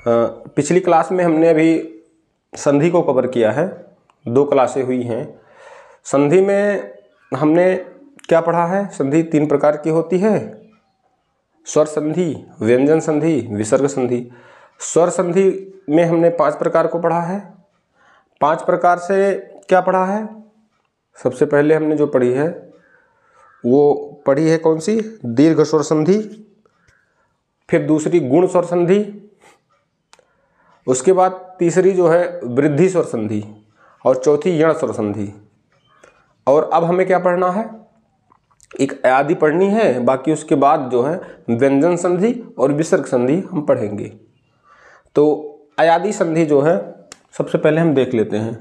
पिछली क्लास में हमने अभी संधि को कवर किया है, 2 क्लासें हुई हैं। संधि में हमने क्या पढ़ा है? संधि 3 प्रकार की होती है, स्वर संधि, व्यंजन संधि, विसर्ग संधि। स्वर संधि में हमने 5 प्रकार को पढ़ा है। 5 प्रकार से क्या पढ़ा है? सबसे पहले हमने जो पढ़ी है वो पढ़ी है कौन सी? दीर्घ स्वर संधि। फिर दूसरी गुण स्वर संधि, उसके बाद तीसरी जो है वृद्धि स्वर संधि, और चौथी यण स्वर संधि। और अब हमें क्या पढ़ना है? एक अयादि पढ़नी है। बाकी उसके बाद जो है व्यंजन संधि और विसर्ग संधि हम पढ़ेंगे। तो अयादि संधि जो है सबसे पहले हम देख लेते हैं।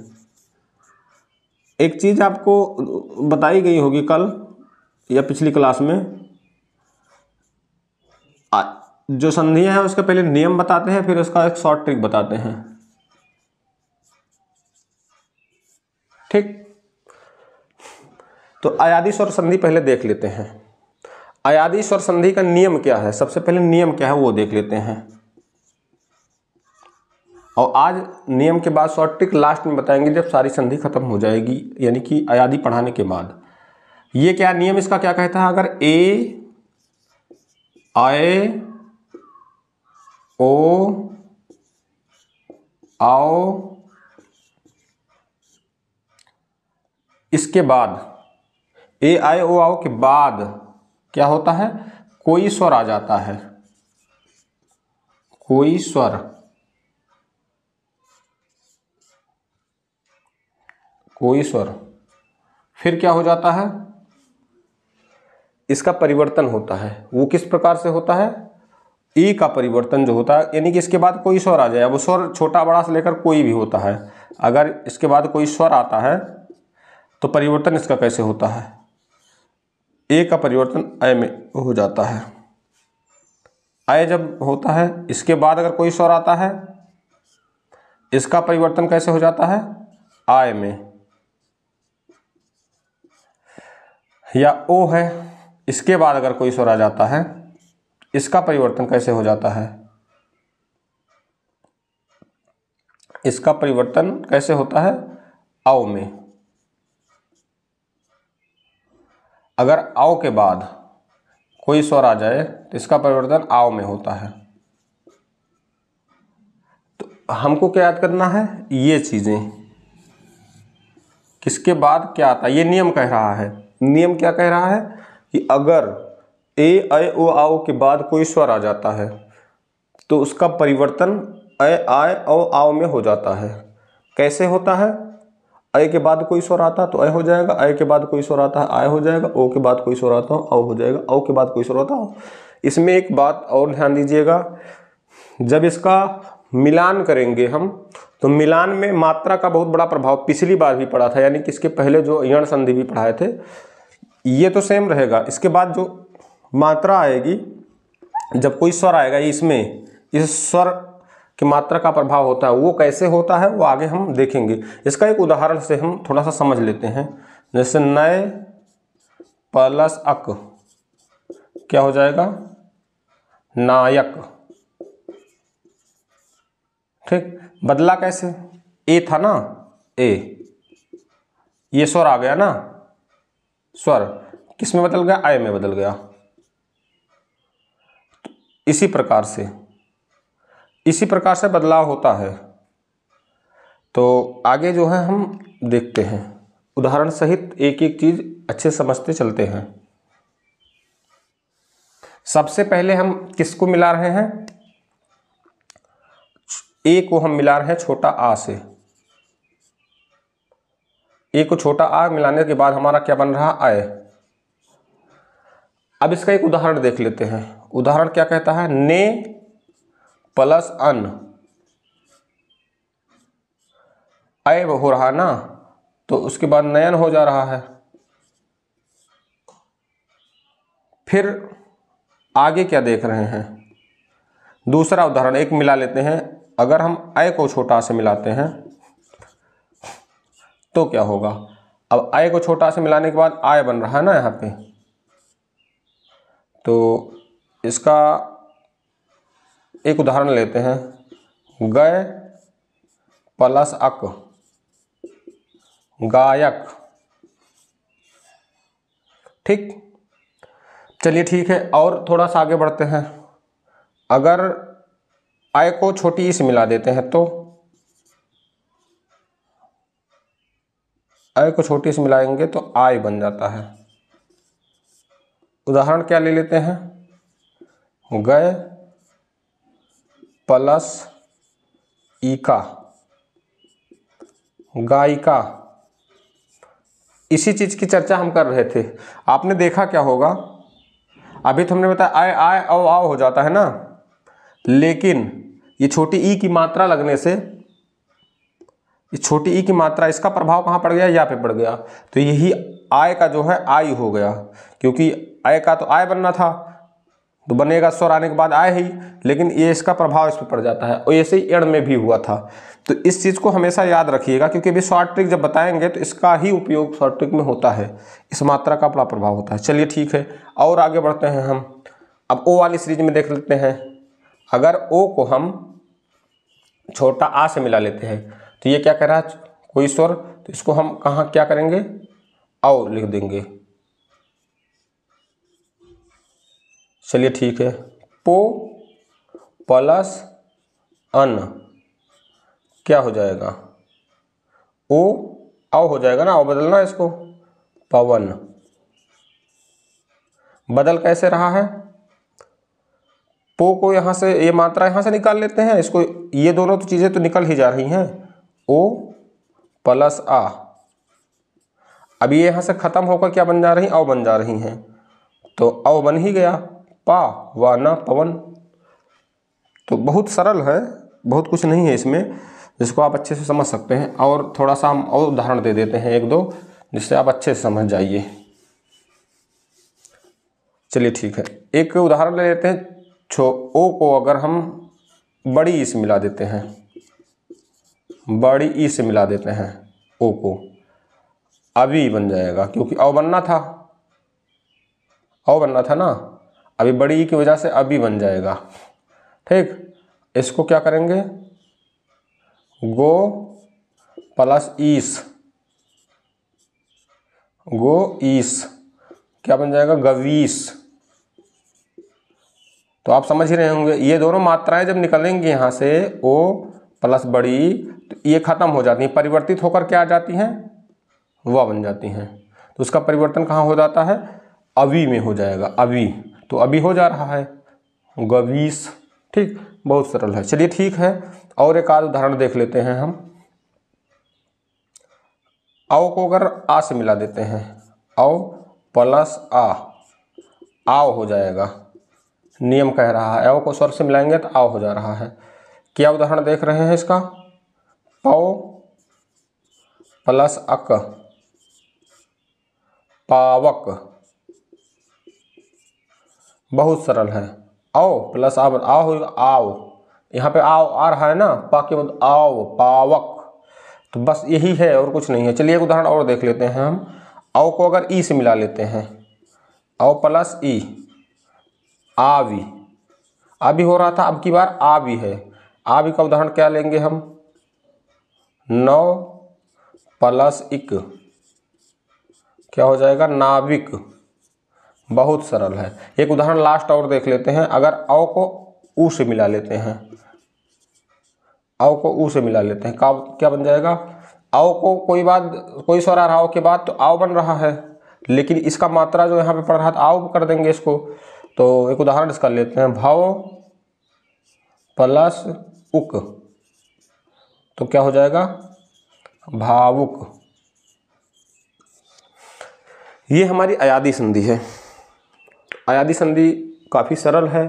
एक चीज आपको बताई गई होगी कल या पिछली क्लास में, जो संधियां हैं उसके पहले नियम बताते हैं, फिर उसका एक शॉर्ट ट्रिक बताते हैं। ठीक, तो अयादि स्वर संधि पहले देख लेते हैं। अयादि स्वर संधि का नियम क्या है? सबसे पहले नियम क्या है वो देख लेते हैं, और आज नियम के बाद शॉर्ट ट्रिक लास्ट में बताएंगे जब सारी संधि खत्म हो जाएगी, यानी कि अयादि पढ़ाने के बाद। ये क्या नियम इसका क्या कहता है? अगर ए, आए, ओ, आओ, इसके बाद ए, आए, ओ, आओ के बाद क्या होता है? कोई स्वर आ जाता है, कोई स्वर, कोई स्वर, फिर क्या हो जाता है? इसका परिवर्तन होता है। वो किस प्रकार से होता है? ई का परिवर्तन जो होता है, यानी कि इसके बाद कोई स्वर आ जाए। वो स्वर छोटा बड़ा से लेकर कोई भी होता है। अगर इसके बाद कोई स्वर आता है तो परिवर्तन इसका कैसे होता है? ए का परिवर्तन अय में हो जाता है। अय जब होता है, इसके बाद अगर कोई स्वर आता है, इसका परिवर्तन कैसे हो जाता है? आय में। या ओ है, इसके बाद अगर कोई स्वर आ जाता है, इसका परिवर्तन कैसे हो जाता है? इसका परिवर्तन कैसे होता है? आओ में। अगर आओ के बाद कोई स्वर आ जाए तो इसका परिवर्तन आओ में होता है। तो हमको क्या याद करना है? ये चीजें, किसके बाद क्या आता है, ये नियम कह रहा है। नियम क्या कह रहा है? कि अगर ए, अय, ओ, आओ के बाद कोई स्वर आ जाता है तो उसका परिवर्तन अय, आय, ओ, आओ में हो जाता है। कैसे होता है? अय के बाद कोई स्वर आता तो अय हो जाएगा, अय के बाद कोई स्वर आता है आय हो जाएगा, ओ के बाद कोई स्वर आता औ हो जाएगा, औ के बाद कोई स्वर आता औ। इसमें एक बात और ध्यान दीजिएगा, जब इसका मिलान करेंगे हम तो मिलान में मात्रा का बहुत बड़ा प्रभाव पिछली बार भी पढ़ा था, यानी कि इसके पहले जो यण संधि भी पढ़ाए थे ये तो सेम रहेगा। इसके बाद जो मात्रा आएगी, जब कोई स्वर आएगा, इसमें इस स्वर की मात्रा का प्रभाव होता है। वो कैसे होता है वो आगे हम देखेंगे। इसका एक उदाहरण से हम थोड़ा सा समझ लेते हैं। जैसे नय प्लस अक क्या हो जाएगा? नायक। ठीक, बदला कैसे? ए था ना, ए, ये स्वर आ गया ना, स्वर किस में बदल गया? आय में बदल गया। इसी प्रकार से बदलाव होता है। तो आगे जो है हम देखते हैं, उदाहरण सहित एक एक चीज अच्छे समझते चलते हैं। सबसे पहले हम किसको मिला रहे हैं? ए को हम मिला रहे हैं छोटा आ से। ए को छोटा आ मिलाने के बाद हमारा क्या बन रहा? आय। अब इसका एक उदाहरण देख लेते हैं। उदाहरण क्या कहता है? ने प्लस अन, अय हो रहा ना, तो उसके बाद नयन हो जा रहा है। फिर आगे क्या देख रहे हैं? दूसरा उदाहरण एक मिला लेते हैं। अगर हम अय को छोटा से मिलाते हैं तो क्या होगा? अब अय को छोटा से मिलाने के बाद आय बन रहा है ना यहाँ पे, तो इसका एक उदाहरण लेते हैं। गय प्लस अक, गायक। ठीक, चलिए ठीक है, और थोड़ा सा आगे बढ़ते हैं। अगर आय को छोटी ई से मिला देते हैं तो आय को छोटी से मिलाएंगे तो आय बन जाता है। उदाहरण क्या ले लेते हैं, गय प्लस ईका, गायिका। इसी चीज की चर्चा हम कर रहे थे। आपने देखा क्या होगा, अभी तो हमने बताया आय आय औ आओ हो जाता है ना, लेकिन ये छोटी ई की मात्रा लगने से, ये छोटी ई की मात्रा, इसका प्रभाव कहाँ पड़ गया, यहाँ पे पड़ गया। तो यही आय का जो है आय हो गया, क्योंकि आय का तो आय बनना था, तो बनेगा स्वर आने के बाद आय ही, लेकिन ये इसका प्रभाव इस पर पड़ जाता है। और ऐसे ही एड़ में भी हुआ था। तो इस चीज़ को हमेशा याद रखिएगा, क्योंकि अभी शॉर्ट ट्रिक जब बताएंगे तो इसका ही उपयोग शॉर्ट ट्रिक में होता है, इस मात्रा का बड़ा प्रभाव होता है। चलिए ठीक है, और आगे बढ़ते हैं हम। अब ओ वाली सीरीज में देख लेते हैं। अगर ओ को हम छोटा आ से मिला लेते हैं तो ये क्या कह रहा है, कोई स्वर, तो इसको हम कहाँ क्या करेंगे, औ लिख देंगे। चलिए ठीक है, पो प्लस अन क्या हो जाएगा, ओ औ हो जाएगा ना, औ बदलना है इसको, पवन। बदल कैसे रहा है, पो को यहां से, ये मात्रा यहां से निकाल लेते हैं इसको, ये दोनों तो चीजें तो निकल ही जा रही हैं, ओ प्लस आ। अब ये यहां से खत्म होकर क्या बन जा रही, औ बन जा रही हैं, तो औ बन ही गया, पा व न पवन। तो बहुत सरल है, बहुत कुछ नहीं है इसमें, जिसको आप अच्छे से समझ सकते हैं। और थोड़ा सा हम और उदाहरण दे देते हैं एक दो, जिससे आप अच्छे से समझ जाइए। चलिए ठीक है, एक उदाहरण ले लेते हैं। ओ को अगर हम बड़ी ई से मिला देते हैं, बड़ी ई से मिला देते हैं ओ को, अभी बन जाएगा, क्योंकि औ बनना था, औ बनना था ना, अभी बड़ी ई की वजह से अभी बन जाएगा। ठीक, इसको क्या करेंगे, गो प्लस ईस, गो ईस क्या बन जाएगा, गवीस। तो आप समझ ही रहे होंगे, ये दोनों मात्राएं जब निकलेंगी यहाँ से, ओ प्लस बड़ी, तो ये खत्म हो जाती हैं, परिवर्तित होकर क्या आ जाती हैं, वह बन जाती हैं। तो उसका परिवर्तन कहाँ हो जाता है, अभी में हो जाएगा, अभी। तो अभी हो जा रहा है, गवीस। ठीक, बहुत सरल है। चलिए ठीक है, और एक आध उदाहरण देख लेते हैं हम। औ को अगर आ से मिला देते हैं, औ प्लस आ, आओ हो जाएगा। नियम कह रहा है, औ को स्वर से मिलाएंगे तो आओ हो जा रहा है। क्या उदाहरण देख रहे हैं इसका, पौ प्लस अक, पावक। बहुत सरल है, आओ प्लस आ, आओ होगा, आओ, यहाँ पे आओ आ रहा है ना, पा के बाद आओ, पावक। तो बस यही है और कुछ नहीं है। चलिए एक उदाहरण और देख लेते हैं हम। औ को अगर ई से मिला लेते हैं, औ प्लस ई, आवी, अभी हो रहा था, अब की बार आ भी है। आ भी का उदाहरण क्या लेंगे हम, नौ प्लस इक क्या हो जाएगा, नाविक। बहुत सरल है। एक उदाहरण लास्ट और देख लेते हैं। अगर औ को ऊ से मिला लेते हैं, औ को ऊ से मिला लेते हैं, क्या बन जाएगा, औ को कोई स्वर आ रहा हो के बाद तो आओ बन रहा है, लेकिन इसका मात्रा जो यहाँ पे पड़ रहा था, आओ कर देंगे इसको। तो एक उदाहरण इसका लेते हैं, भव प्लस उक, तो क्या हो जाएगा, भावुक। ये हमारी अयादी संधि है। अयादी संधि काफ़ी सरल है।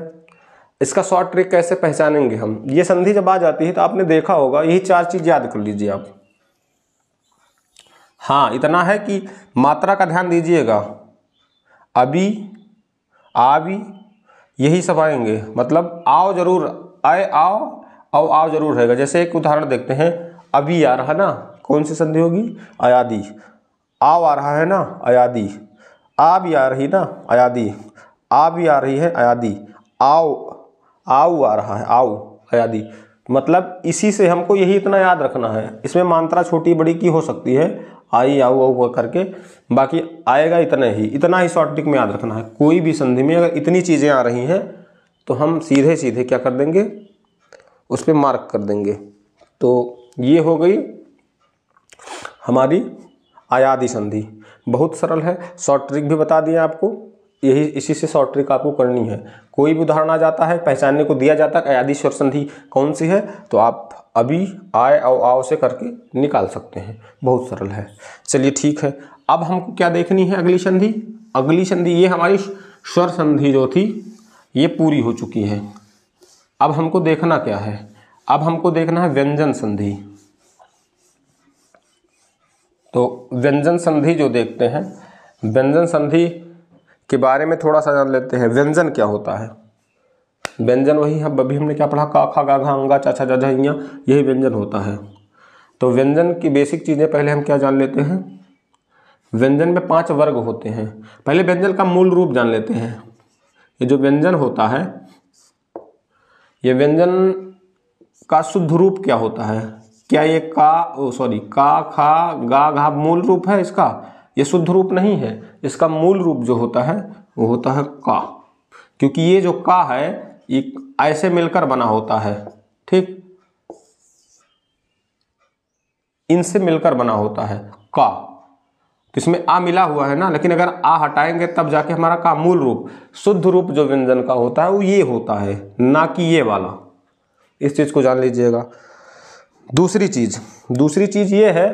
इसका शॉर्ट ट्रिक कैसे पहचानेंगे हम, ये संधि जब आ जाती है तो आपने देखा होगा, यही चार चीज़ याद कर लीजिए आप। हाँ, इतना है कि मात्रा का ध्यान दीजिएगा, अभी, आवी, यही सब आएंगे। मतलब आओ जरूर, आए आओ, औ आओ जरूर रहेगा। जैसे एक उदाहरण देखते हैं, अभी आ रहा ना, कौन सी संधि होगी, अयादी। आओ आ रहा है ना, अयादी। आ भी आ रही ना, अयादी। आ भी आ रही है, अयादी। आओ, आओ आ रहा है, आओ, अयादी। मतलब इसी से हमको यही इतना याद रखना है। इसमें मात्रा छोटी बड़ी की हो सकती है, आई आओ आओ करके, बाकी आएगा इतना ही शॉर्ट ट्रिक में याद रखना है। कोई भी संधि में अगर इतनी चीज़ें आ रही हैं तो हम सीधे सीधे क्या कर देंगे, उस पर मार्क कर देंगे। तो ये हो गई हमारी आयादी संधि, बहुत सरल है। शॉर्ट ट्रिक भी बता दिया आपको, यही इसी से शॉर्ट ट्रिक आपको करनी है। कोई भी उदाहरण आ जाता है, पहचानने को दिया जाता है अयादी स्वर संधि कौन सी है, तो आप अभी आय और आओ से करके निकाल सकते हैं, बहुत सरल है। चलिए ठीक है, अब हमको क्या देखनी है अगली संधि। अगली संधि ये हमारी स्वर संधि जो थी ये पूरी हो चुकी है। अब हमको देखना क्या है, अब हमको देखना है व्यंजन संधि। तो व्यंजन संधि जो देखते हैं, व्यंजन संधि के बारे में थोड़ा सा जान लेते हैं। व्यंजन क्या होता है? व्यंजन वही हम अभी हमने क्या पढ़ा, का खा गा घा अंगा चा छा जा झा इया, यही व्यंजन होता है। तो व्यंजन की बेसिक चीज़ें पहले हम क्या जान लेते हैं। व्यंजन में 5 वर्ग होते हैं। पहले व्यंजन का मूल रूप जान लेते हैं। ये जो व्यंजन होता है, ये व्यंजन का शुद्ध रूप क्या होता है? क्या ये का खा गा घा मूल रूप है इसका? ये शुद्ध रूप नहीं है। इसका मूल रूप जो होता है वो होता है का, क्योंकि ये जो का है ये ऐसे मिलकर बना होता है, ठीक, इनसे मिलकर बना होता है का। तो इसमें आ मिला हुआ है ना, लेकिन अगर आ हटाएंगे तब जाके हमारा का मूल रूप, शुद्ध रूप जो व्यंजन का होता है वो ये होता है, ना कि ये वाला। इस चीज को जान लीजिएगा। दूसरी चीज ये है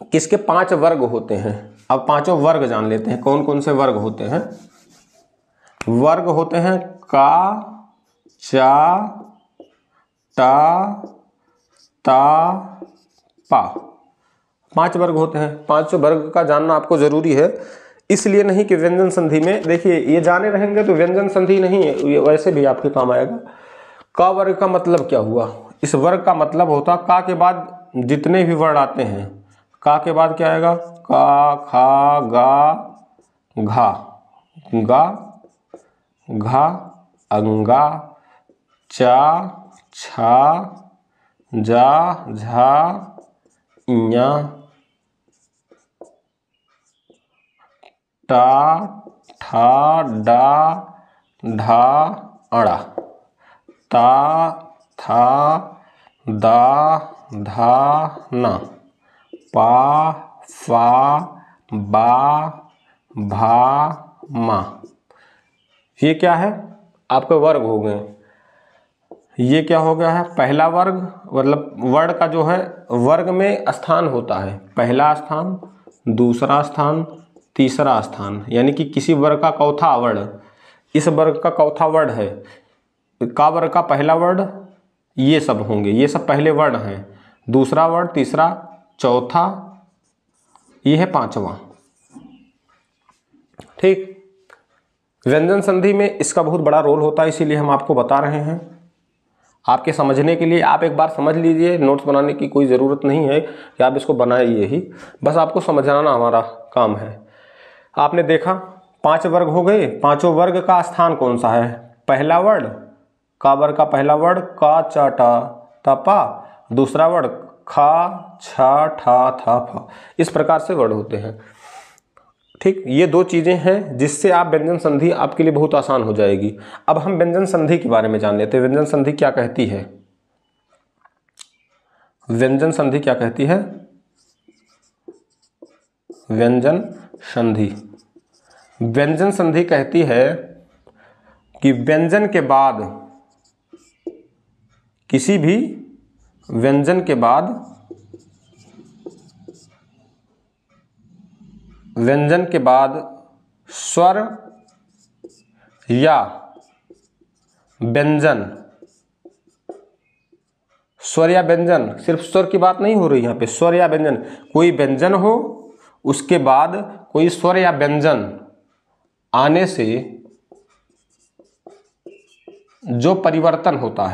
कि इसके 5 वर्ग होते हैं। अब 5 वर्ग जान लेते हैं, कौन कौन से वर्ग होते हैं। वर्ग होते हैं का, चा, टा, ता, पा। 5 वर्ग होते हैं। 5 वर्ग का जानना आपको जरूरी है, इसलिए नहीं कि व्यंजन संधि में देखिए ये जाने रहेंगे तो व्यंजन संधि नहीं है, ये वैसे भी आपके काम आएगा। का वर्ग का मतलब क्या हुआ? इस वर्ग का मतलब होता का के बाद जितने भी वर्ण आते हैं, का के बाद क्या आएगा, का खा गा घा, गा घा अंगा चा छा जा झा इया टा ठा डा ढा अड़ा, ता था दा धा ना, पा फा बा भा मा। ये क्या है? आपके वर्ग हो गए। ये क्या हो गया है? पहला वर्ग, मतलब वर्ण का जो है वर्ग में स्थान होता है, पहला स्थान, दूसरा स्थान, तीसरा स्थान, यानी कि किसी वर्ग का चौथा वर्ण इस वर्ग का चौथा वर्ण है। का वर्ग का पहला वर्ण ये सब होंगे, ये सब पहले वर्ण हैं। दूसरा वर्ण, तीसरा, चौथा, ये है 5वां, ठीक। व्यंजन संधि में इसका बहुत बड़ा रोल होता है, इसीलिए हम आपको बता रहे हैं आपके समझने के लिए। आप एक बार समझ लीजिए, नोट्स बनाने की कोई ज़रूरत नहीं है कि आप इसको बनाइए ही, बस आपको समझाना हमारा काम है। आपने देखा 5 वर्ग हो गए। 5 वर्ग का स्थान कौन सा है? पहला वर्ण, का वर्ग का पहला वर्ण का चा टा ता पा, दूसरा वर्ण खा छा ठा था फा। इस प्रकार से वर्ण होते हैं, ठीक। ये 2 चीजें हैं जिससे आप व्यंजन संधि आपके लिए बहुत आसान हो जाएगी। अब हम व्यंजन संधि के बारे में जान लेते हैं। व्यंजन संधि क्या कहती है? व्यंजन संधि क्या कहती है? व्यंजन संधि कहती है कि व्यंजन के बाद, किसी भी व्यंजन के बाद स्वर या व्यंजन, स्वर या व्यंजन, सिर्फ स्वर की बात नहीं हो रही यहाँ पे, स्वर या व्यंजन, कोई व्यंजन हो उसके बाद कोई स्वर या व्यंजन आने से जो परिवर्तन होता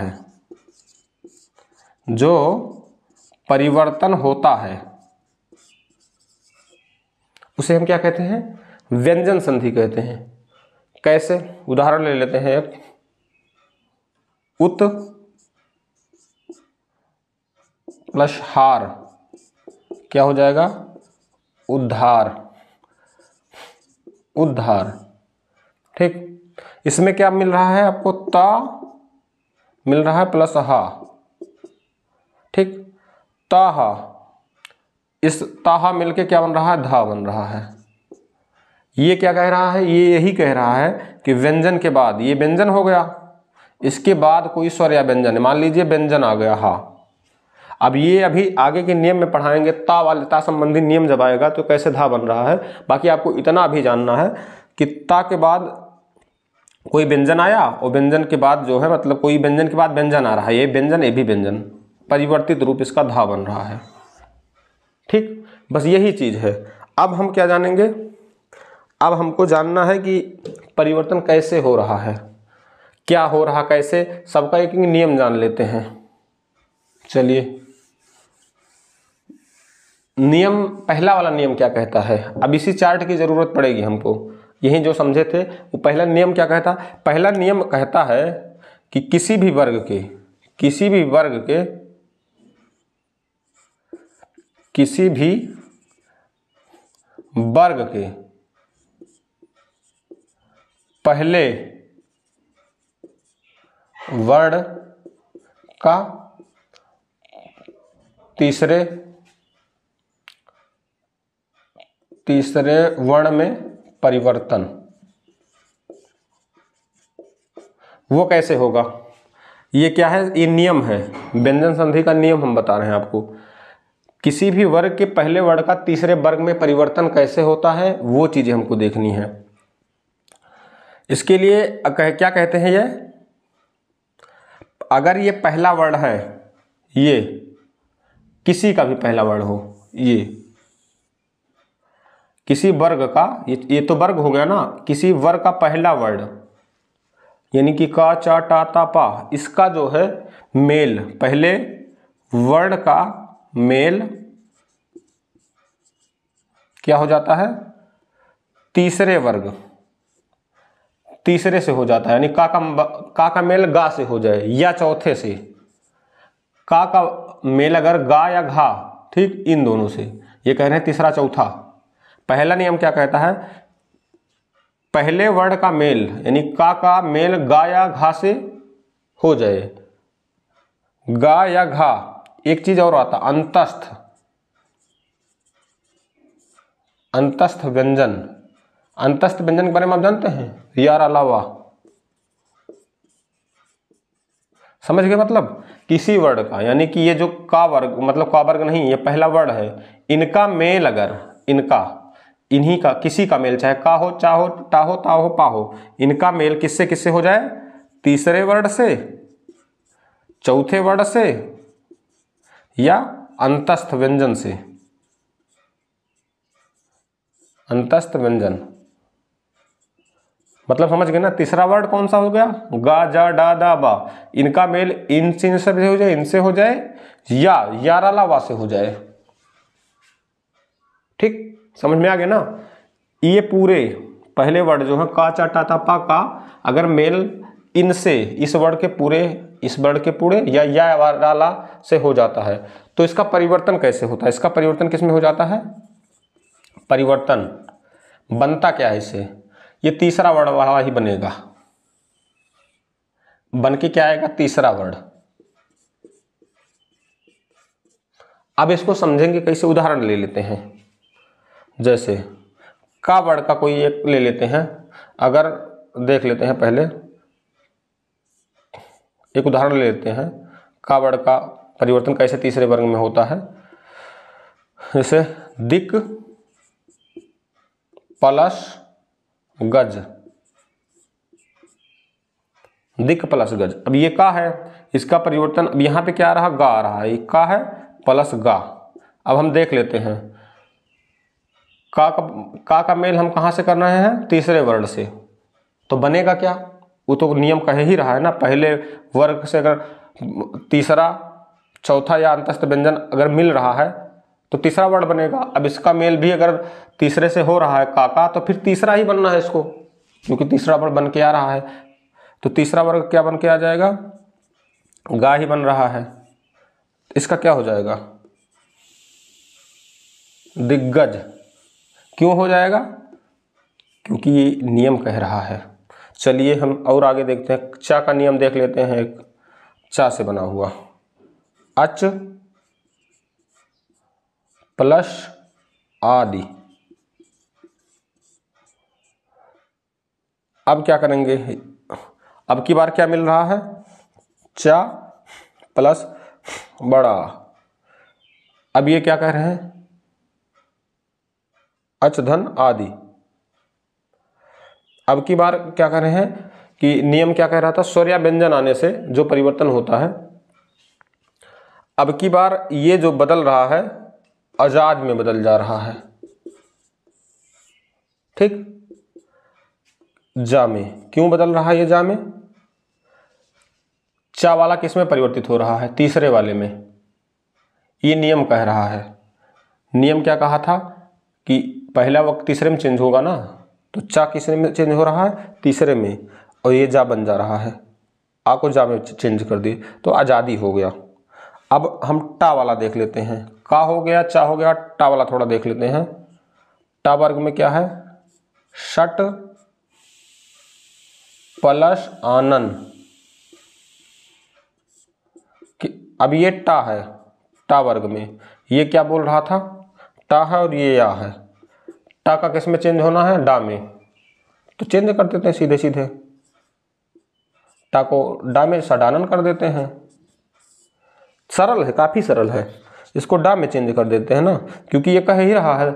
है उसे हम क्या कहते हैं? व्यंजन संधि कहते हैं। कैसे? उदाहरण ले लेते हैं। उत प्लस हार क्या हो जाएगा, उद्धार, उद्धार। ठीक, इसमें क्या मिल रहा है आपको, ता मिल रहा है प्लस हा। ठीक, ताहा, इस ताहा मिलके क्या बन रहा है, धा बन रहा है। ये क्या कह रहा है, ये यही कह रहा है कि व्यंजन के बाद, ये व्यंजन हो गया, इसके बाद कोई स्वर या व्यंजन है, मान लीजिए व्यंजन आ गया हा। अब ये अभी आगे के नियम में पढ़ाएंगे, ता वाले ता संबंधी नियम जब आएगा तो कैसे धा बन रहा है। बाकी आपको इतना अभी जानना है कि ता के बाद कोई व्यंजन आया और व्यंजन के बाद जो है, मतलब कोई व्यंजन के बाद व्यंजन आ रहा है, ये व्यंजन ये भी व्यंजन, परिवर्तित रूप इसका धा बन रहा है। ठीक, बस यही चीज है। अब हम क्या जानेंगे, अब हमको जानना है कि परिवर्तन कैसे हो रहा है, क्या हो रहा कैसे, सबका एक नियम जान लेते हैं। चलिए, नियम, पहला वाला नियम क्या कहता है, अब इसी चार्ट की जरूरत पड़ेगी हमको, यही जो समझे थे वो पहला नियम क्या कहता है। पहला नियम कहता है कि किसी भी वर्ग के, किसी भी वर्ग के, किसी भी वर्ग के पहले वर्ण का तीसरे वर्ण में परिवर्तन, वो कैसे होगा, ये क्या है, ये नियम है, व्यंजन संधि का नियम हम बता रहे हैं आपको। किसी भी वर्ग के पहले वर्ण का तीसरे वर्ग में परिवर्तन कैसे होता है, वो चीजें हमको देखनी है। इसके लिए क्या कहते हैं, ये अगर ये पहला वर्ण है, ये किसी का भी पहला वर्ण हो, ये किसी वर्ग का, ये तो वर्ग हो गया ना, किसी वर्ग का पहला वर्ण, यानी कि का चा टा ता पा, इसका जो है मेल, पहले वर्ण का मेल क्या हो जाता है, तीसरे वर्ग, तीसरे से हो जाता है, यानी का का मेल गा से हो जाए या चौथे से, का मेल अगर गा या घा, ठीक, इन दोनों से, ये कह रहे हैं तीसरा चौथा। पहला नियम क्या कहता है, पहले वर्ण का मेल, यानी का मेल गा या घा से हो जाए, गा या घा। एक चीज और आता, अंतस्थ, अंतस्थ व्यंजन, अंतस्थ व्यंजन के बारे में आप जानते हैं, यार अलावा, समझ गए, मतलब किसी वर्ण का, यानी कि ये जो का वर्ग, मतलब का वर्ग नहीं, ये पहला वर्ण है, इनका मेल अगर, इनका, इन्हीं का, किसी का मेल, चाहे का हो, चा हो, टा हो, ता हो, पा हो, इनका मेल किससे किससे हो जाए, तीसरे वर्ण से, चौथे वर्ण से या अंतस्थ व्यंजन से, अंतस्थ व्यंजन, मतलब समझ गए ना। तीसरा वर्ड कौन सा हो गया, गा जा डा दा बा, इनका मेल इनसे हो जाए, इनसे हो जाए, या यारा लावा से हो जाए। ठीक, समझ में आ गया ना। ये पूरे पहले वर्ड जो है का चा टा ता पा का, अगर मेल इनसे, इस वर्ड के पूरे, इस वर्ड के पूरे या यारा ला से हो जाता है, तो इसका परिवर्तन कैसे होता है, इसका परिवर्तन किसमें हो जाता है, परिवर्तन बनता क्या है इससे, ये तीसरा वर्ण वाला ही बनेगा, बन के क्या आएगा, तीसरा वर्ण। अब इसको समझेंगे कैसे, उदाहरण ले लेते हैं। जैसे का वर्ण का कोई एक ले लेते हैं, अगर देख लेते हैं, पहले एक उदाहरण ले लेते हैं, का वर्ण का परिवर्तन कैसे तीसरे वर्ग में होता है। जैसे दिक प्लस गज, दिक प्लस गज। अब ये का है, इसका परिवर्तन, अब यहां पे क्या आ रहा, गा आ रहा है, ये का है प्लस गा। अब हम देख लेते हैं, का मेल हम कहां से कर रहे हैं, तीसरे वर्ण से, तो बनेगा क्या, वो तो नियम कह ही रहा है ना, पहले वर्ग से अगर तीसरा, चौथा या अंतस्थ व्यंजन अगर मिल रहा है तो तीसरा वर्ण बनेगा। अब इसका मेल भी अगर तीसरे से हो रहा है का, तो फिर तीसरा ही बनना है इसको, क्योंकि तीसरा वर्ण बन के आ रहा है, तो तीसरा वर्ग क्या बन के आ जाएगा, गा ही बन रहा है। इसका क्या हो जाएगा? दिग्गज। क्यों हो जाएगा? क्योंकि ये नियम कह रहा है। चलिए हम और आगे देखते हैं, चा का नियम देख लेते हैं। एक चा से बना हुआ, अच प्लस आदि। अब क्या करेंगे? अब की बार क्या मिल रहा है? चा प्लस बड़ा। अब ये क्या कह रहे हैं? अच धन आदि। अब की बार क्या कर रहे हैं कि नियम क्या कह रहा था? स्वर या व्यंजन आने से जो परिवर्तन होता है। अब की बार ये जो बदल रहा है आजाद में बदल जा रहा है। ठीक, जा में। क्यों बदल रहा है ये जा में? चा वाला किस में परिवर्तित हो रहा है? तीसरे वाले में। ये नियम कह रहा है। नियम क्या कहा था कि पहला वक्त तीसरे में चेंज होगा ना, तो चा किसरे में चेंज हो रहा है? तीसरे में। और ये जा बन जा रहा है, आ को जा में चेंज कर दिए तो आज़ादी हो गया। अब हम टा वाला देख लेते हैं। का हो गया, चा हो गया, टा वाला थोड़ा देख लेते हैं। टा वर्ग में क्या है? षट प्लस आनन। अब ये टा है, टा वर्ग में ये क्या बोल रहा था? टा है और ये या है। टा का किस में चेंज होना है? डा में। तो चेंज कर देते हैं सीधे सीधे, टा को डा में सडानन कर देते हैं। सरल है, काफी सरल है। इसको डा में चेंज कर देते हैं ना, क्योंकि ये कह ही रहा है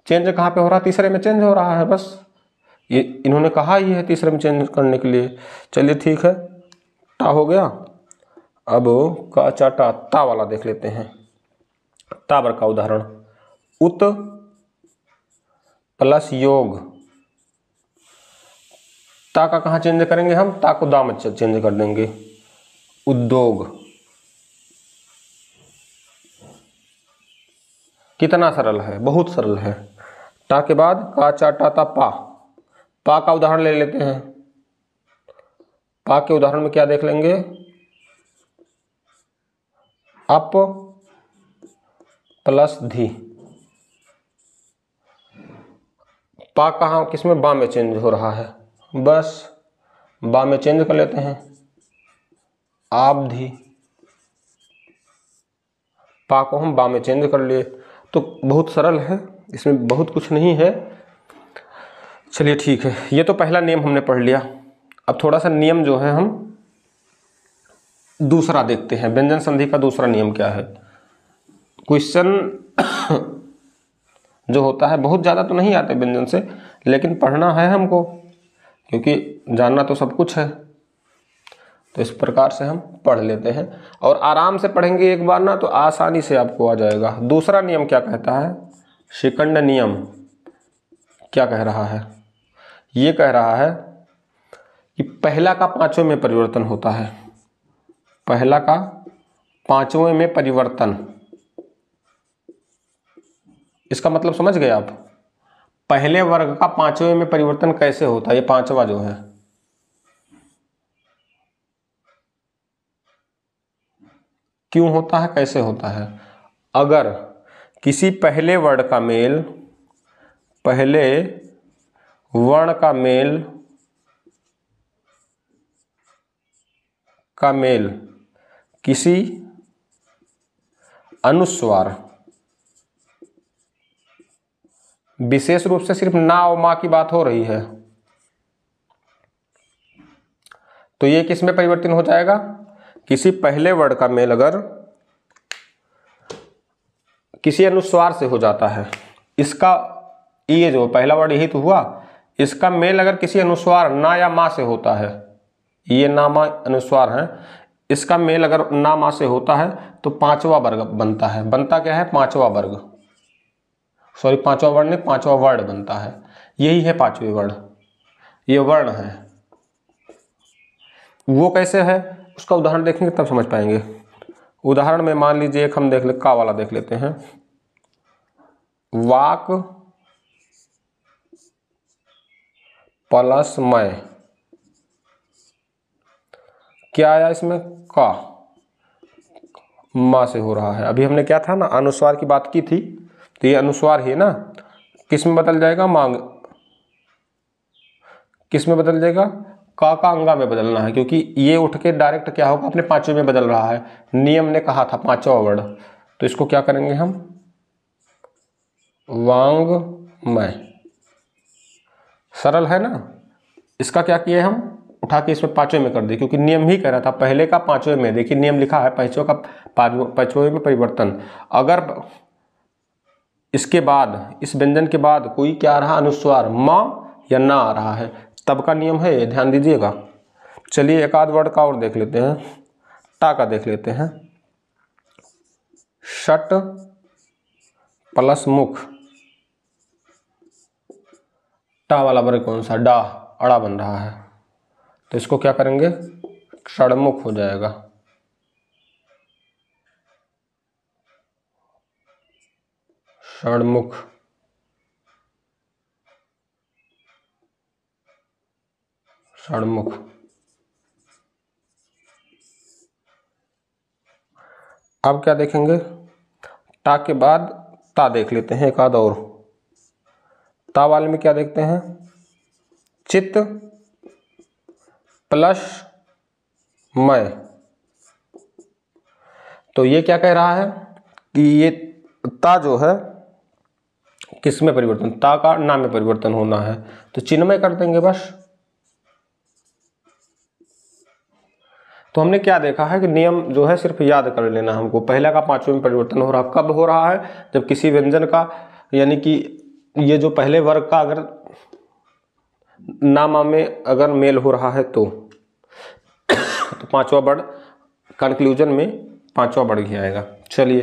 चेंज कहाँ पे हो रहा है? तीसरे में चेंज हो रहा है। बस ये इन्होंने कहा ही है तीसरे में चेंज करने के लिए। चलिए ठीक है, टा हो गया। अब का चा टा ता वाला देख लेते हैं। ता वर्ग का उदाहरण, उत प्लस योग। ता का कहाँ चेंज करेंगे हम? ता को दा में चेंज कर देंगे, उद्योग। कितना सरल है, बहुत सरल है। टा के बाद का चा टा ता पा। पा का उदाहरण ले लेते हैं। पा के उदाहरण में क्या देख लेंगे? अप प्लस धी। पा कहाँ किसमें? बा में चेंज हो रहा है। बस बा में चेंज कर लेते हैं, आप धी। पा को हम बा में चेंज कर लिए। तो बहुत सरल है, इसमें बहुत कुछ नहीं है। चलिए ठीक है, ये तो पहला नियम हमने पढ़ लिया। अब थोड़ा सा नियम जो है हम दूसरा देखते हैं। व्यंजन संधि का दूसरा नियम क्या है? क्वेश्चन जो होता है बहुत ज़्यादा तो नहीं आते व्यंजन से, लेकिन पढ़ना है हमको, क्योंकि जानना तो सब कुछ है। तो इस प्रकार से हम पढ़ लेते हैं और आराम से पढ़ेंगे एक बार ना, तो आसानी से आपको आ जाएगा। दूसरा नियम क्या कहता है? शिखंड नियम क्या कह रहा है? ये कह रहा है कि पहला का पांचवें में परिवर्तन होता है। पहला का पांचवें में परिवर्तन, इसका मतलब समझ गए आप? पहले वर्ग का पांचवें में परिवर्तन कैसे होता है? ये पांचवा जो है, क्यों होता है, कैसे होता है? अगर किसी पहले वर्ण का मेल, पहले वर्ण का मेल किसी अनुस्वार, विशेष रूप से सिर्फ ना और मां की बात हो रही है, तो ये किस में परिवर्तन हो जाएगा? किसी पहले वर्ण का मेल अगर किसी अनुस्वार से हो जाता है, इसका ये जो पहला वर्ड यही तो हुआ, इसका मेल अगर किसी अनुस्वार ना या मां से होता है, ये ना मां अनुस्वार है, इसका मेल अगर ना मां से होता है तो पांचवा वर्ग बनता है। बनता क्या है? पांचवा वर्ग, सॉरी पांचवा वर्ण नहीं, पांचवा वर्ण बनता है। यही है पांचवे वर्ण, ये वर्ण है। वो कैसे है उसका उदाहरण देखेंगे तब समझ पाएंगे। उदाहरण में मान लीजिए एक हम देख ले, का वाला देख लेते हैं। वाक प्लस मैं, क्या आया इसमें? का। माँ से हो रहा है। अभी हमने क्या था ना, अनुस्वार की बात की थी, तो ये अनुस्वार ही ना, किस में बदल जाएगा, मांग, किस में बदल जाएगा, का अंगा में बदलना है, क्योंकि ये उठ के डायरेक्ट क्या होगा, अपने पांचवें में बदल रहा है। नियम ने कहा था पांचवा वर्ड, तो इसको क्या करेंगे हम, वांग्मय। सरल है ना। इसका क्या किए हम, उठा के इसमें पांचवें में कर दिए, क्योंकि नियम ही कह रहा था पहले का पांचवें में। देखिए नियम लिखा है, पांचवें का पांचवें में परिवर्तन। अगर इसके बाद, इस व्यंजन के बाद कोई क्या आ रहा, अनुस्वार, मां या ना आ रहा है, तब का नियम है ये, ध्यान दीजिएगा। चलिए एक आध वर्ड का और देख लेते हैं, टा का देख लेते हैं। षट प्लस मुख, टा वाला वर्ग कौन सा, डा, अड़ा बन रहा है, तो इसको क्या करेंगे, षडमुख हो जाएगा। षडमुख, षडमुख। अब क्या देखेंगे, टा के बाद ता देख लेते हैं एक आध और। ता वाले में क्या देखते हैं, चित्त प्लस मय। तो ये क्या कह रहा है कि ये ता जो है किस में परिवर्तन, ता का ना में परिवर्तन होना है, तो चिन्मय कर देंगे बस। तो हमने क्या देखा है कि नियम जो है सिर्फ याद कर लेना हमको। पहला का पांचवें में परिवर्तन हो रहा, कब हो रहा है, जब किसी व्यंजन का, यानी कि ये जो पहले वर्ग का अगर नामा में अगर मेल हो रहा है तो पांचवा वर्ड कंक्लूजन में पांचवा वर्ड ही आएगा। चलिए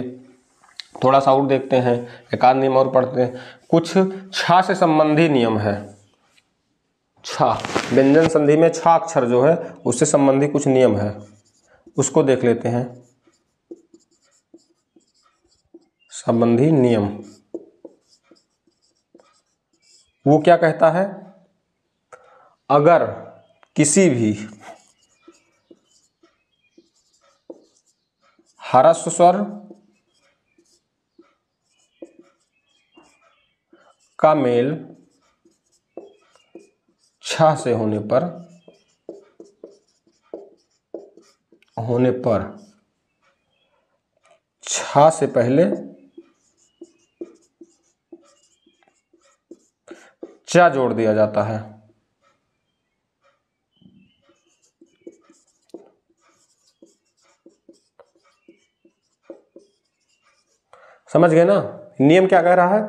थोड़ा सा और देखते हैं, एक आध नियम और पढ़ते हैं। कुछ छा से संबंधी नियम है, छा, व्यंजन संधि में छा अक्षर जो है उससे संबंधी कुछ नियम है, उसको देख लेते हैं। संबंधी नियम, वो क्या कहता है, अगर किसी भी ह्रस्व स्वर का मेल छा से होने पर छा से पहले चा जोड़ दिया जाता है। समझ गए ना, नियम क्या कह रहा है,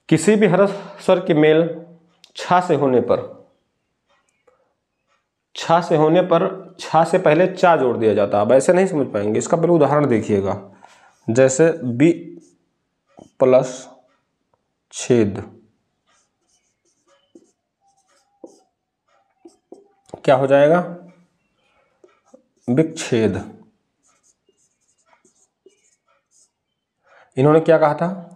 किसी भी ह्रस्व स्वर के मेल छा से होने पर छा से पहले चा जोड़ दिया जाता है। अब ऐसे नहीं समझ पाएंगे, इसका पहले उदाहरण देखिएगा। जैसे बी प्लस छेद, क्या हो जाएगा, विच्छेद। इन्होंने क्या कहा था,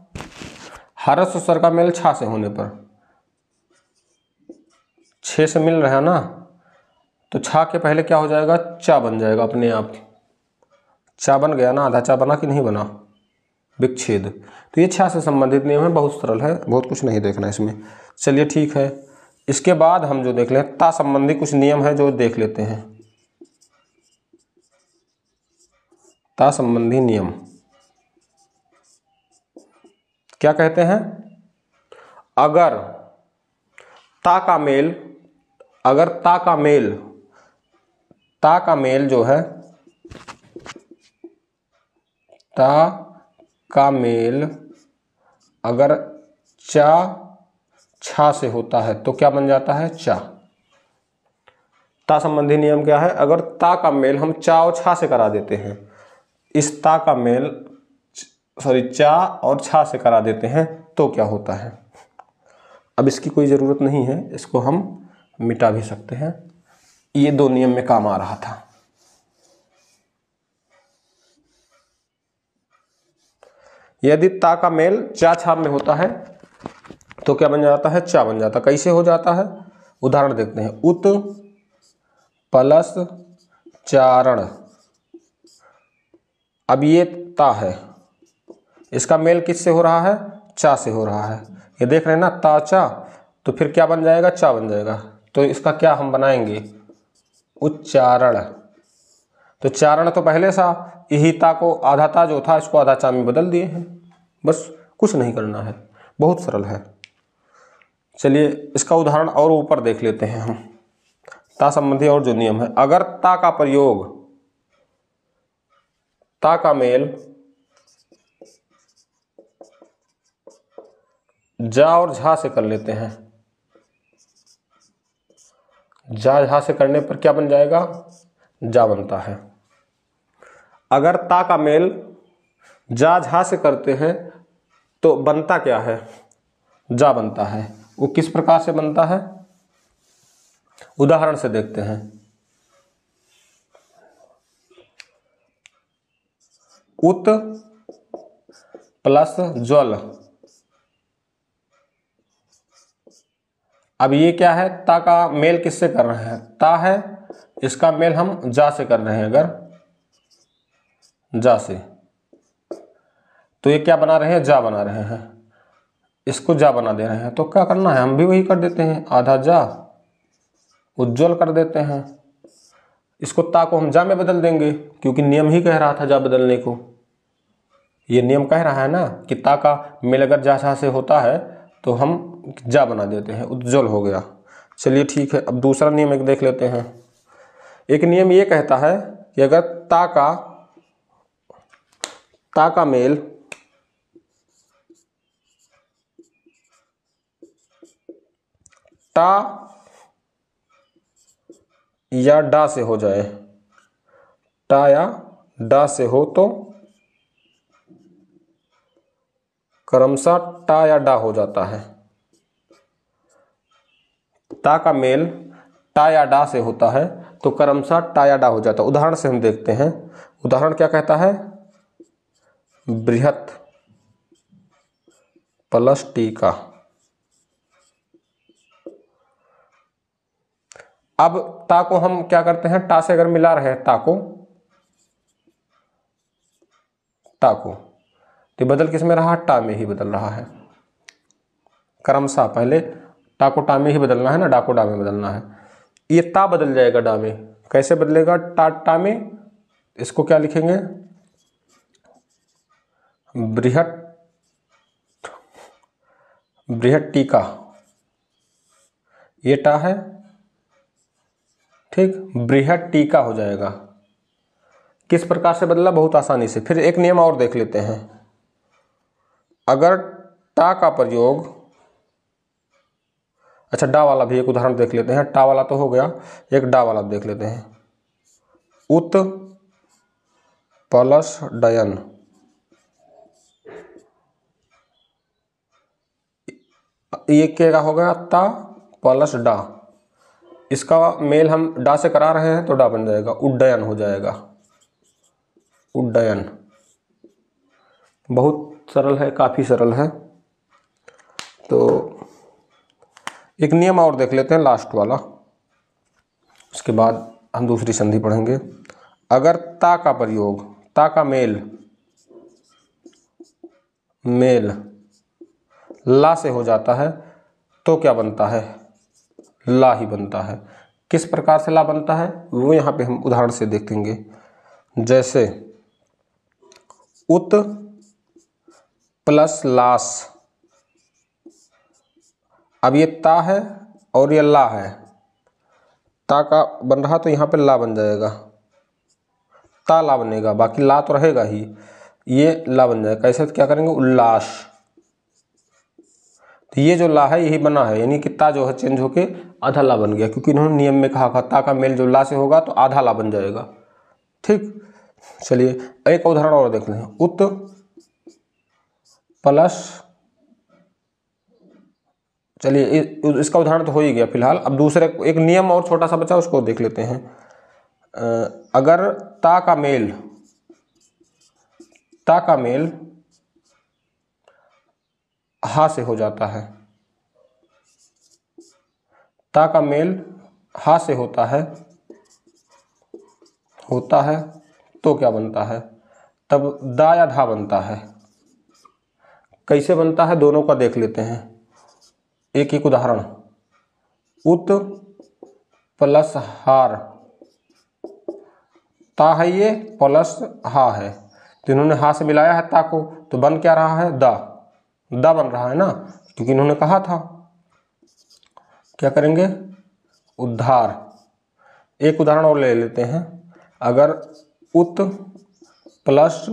ह्रस्व स्वर का मेल छा से होने पर, छे से मिल रहा है ना, तो छा के पहले क्या हो जाएगा, चा बन जाएगा अपने आप। चा बन गया ना, आधा चा बना कि नहीं बना, विच्छेद। तो ये छा से संबंधित नियम है, बहुत सरल है, बहुत कुछ नहीं देखना इसमें। चलिए ठीक है, इसके बाद हम जो देख लें, ता संबंधी कुछ नियम है जो देख लेते हैं। ता संबंधी नियम क्या कहते हैं, अगर ता का मेल जो है, ता का मेल अगर चा छा से होता है तो क्या बन जाता है, चा। ता संबंधी नियम क्या है, अगर ता का मेल हम चा और छा से करा देते हैं, इस ता का मेल चा और छा से करा देते हैं तो क्या होता है। अब इसकी कोई ज़रूरत नहीं है, इसको हम मिटा भी सकते हैं, ये दो नियम में काम आ रहा था। यदि ता का मेल चा छा में होता है तो क्या बन जाता है, चा बन जाता। कैसे हो जाता है, उदाहरण देखते हैं। उत प्लस चारण, अब ये ता है, इसका मेल किससे हो रहा है? चा से हो रहा है। ये देख रहे हैं ना, ता चा, तो फिर क्या बन जाएगा? चा बन जाएगा। तो इसका क्या हम बनाएंगे? उच्चारण। तो चारण तो पहले सा, यही ता को आधा ता जो था इसको आधा चा में बदल दिए हैं, बस कुछ नहीं करना है, बहुत सरल है। चलिए इसका उदाहरण और ऊपर देख लेते हैं हम। ता संबंधी और जो नियम है, अगर ता का प्रयोग ता का मेल जा और झा से कर लेते हैं, जा झा से करने पर क्या बन जाएगा? जा बनता है। अगर ता का मेल जा झा से करते हैं तो बनता क्या है? जा बनता है। वो किस प्रकार से बनता है? उदाहरण से देखते हैं। उत प्लस ज्वल। अब ये क्या है? ता का मेल किससे कर रहे हैं? ता है, इसका मेल हम जा से कर रहे हैं, अगर जा से, तो ये क्या बना रहे हैं? जा बना रहे हैं। इसको जा बना दे रहे हैं, तो क्या करना है? हम भी वही कर देते हैं, आधा जा उज्ज्वल कर देते हैं। इसको ता को हम जा में बदल देंगे, क्योंकि नियम ही कह रहा था जा बदलने को। ये नियम कह रहा है ना कि ता का मेल अगर जा झा से होता है तो हम जा बना देते हैं, उज्ज्वल हो गया। चलिए ठीक है, अब दूसरा नियम एक देख लेते हैं। एक नियम ये कहता है कि अगर ता का मेल टा या डा से हो जाए, टा या डा से हो तो क्रमशः टा या डा हो जाता है। ता का मेल टा या डा से होता है तो क्रमशः टा या डा हो जाता है। उदाहरण से हम देखते हैं। उदाहरण क्या कहता है? बृहत प्लस टीका। अब ता को हम क्या करते हैं? टा से अगर मिला रहे हैं ता को तो बदल किस में रहा? टा में ही बदल रहा है। क्रमशः पहले टा को टा में ही बदलना है ना, डा को डा में बदलना है। ये ता बदल जाएगा डा में। कैसे बदलेगा? टा में, इसको क्या लिखेंगे? बृहत टीका। ये टा है, ठीक, बृहत टीका हो जाएगा। किस प्रकार से बदला? बहुत आसानी से। फिर एक नियम और देख लेते हैं। अगर टा का प्रयोग, अच्छा डा वाला भी एक उदाहरण देख लेते हैं। टा वाला तो हो गया, एक डा वाला देख लेते हैं। उत प्लस डयन। ये क्या हो गया? ता प्लस डा। इसका मेल हम डा से करा रहे हैं तो डा बन जाएगा, उड्डयन हो जाएगा, उड्डयन। बहुत सरल है, काफी सरल है। तो एक नियम और देख लेते हैं, लास्ट वाला, उसके बाद हम दूसरी संधि पढ़ेंगे। अगर ता का प्रयोग, ता का मेल ला से हो जाता है तो क्या बनता है? ला ही बनता है। किस प्रकार से ला बनता है वो यहाँ पे हम उदाहरण से देखेंगे। जैसे उत प्लस लास। अब ये ता है और ये ला है, ता का बन रहा तो यहाँ पे ला बन जाएगा, ता ला बनेगा, बाकी ला तो रहेगा ही, ये ला बन जाएगा। कैसे? क्या करेंगे? उल्लास। तो ये जो ला है यही बना है, यानी कि ता जो है चेंज होके आधा ला बन गया, क्योंकि इन्होंने नियम में कहा था ता का मेल जो ला से होगा तो आधा ला बन जाएगा। ठीक, चलिए एक उदाहरण और देख लें। उत प्लस, चलिए इसका उदाहरण तो हो ही गया फिलहाल। अब दूसरे एक नियम और छोटा सा बचा, उसको देख लेते हैं। अगर ता का मेल हा से हो जाता है, ता का मेल हा से होता है तो क्या बनता है? तब दा या धा बनता है। कैसे बनता है दोनों का देख लेते हैं, एक एक उदाहरण। उत प्लस हार, ता है ये प्लस हा है, तो इन्होंने हा से मिलाया है ता को, तो बन क्या रहा है, दा। दा बन रहा है ना, क्योंकि इन्होंने कहा था। क्या करेंगे, उद्धार। एक उदाहरण और ले लेते हैं। अगर उत प्लस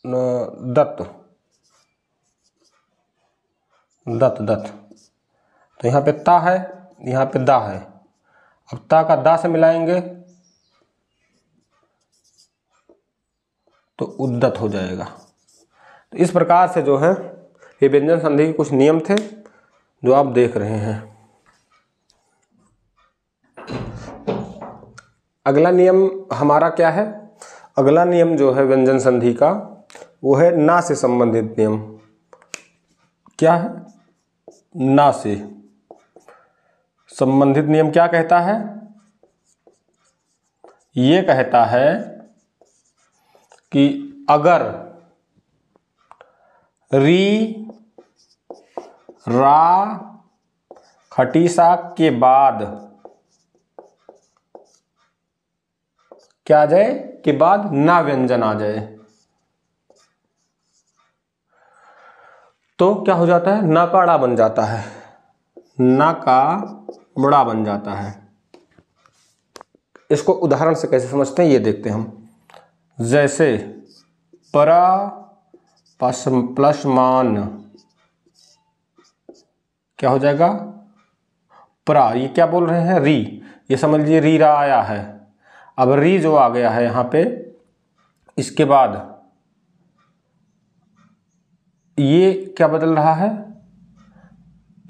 दत्त, दत्त दत्त, तो यहाँ पे ता है, यहाँ पे दा है। अब ता का दा से मिलाएंगे तो उद्दत हो जाएगा। तो इस प्रकार से जो है ये व्यंजन संधि के कुछ नियम थे जो आप देख रहे हैं। अगला नियम हमारा क्या है, अगला नियम जो है व्यंजन संधि का वो है ना से संबंधित नियम। क्या है, ना से संबंधित नियम क्या कहता है, ये कहता है कि अगर री रा खटीसा के बाद क्या आ जाए, के बाद ना व्यंजन आ जाए, तो क्या हो जाता है, ना का ड़ा बन जाता है, ना का बड़ा बन जाता है। इसको उदाहरण से कैसे समझते हैं ये देखते हैं हम। जैसे परा प्लस मान, क्या हो जाएगा, परा। ये क्या बोल रहे हैं, री, ये समझ लीजिए री रा आया है। अब री जो आ गया है यहाँ पे, इसके बाद ये क्या बदल रहा है,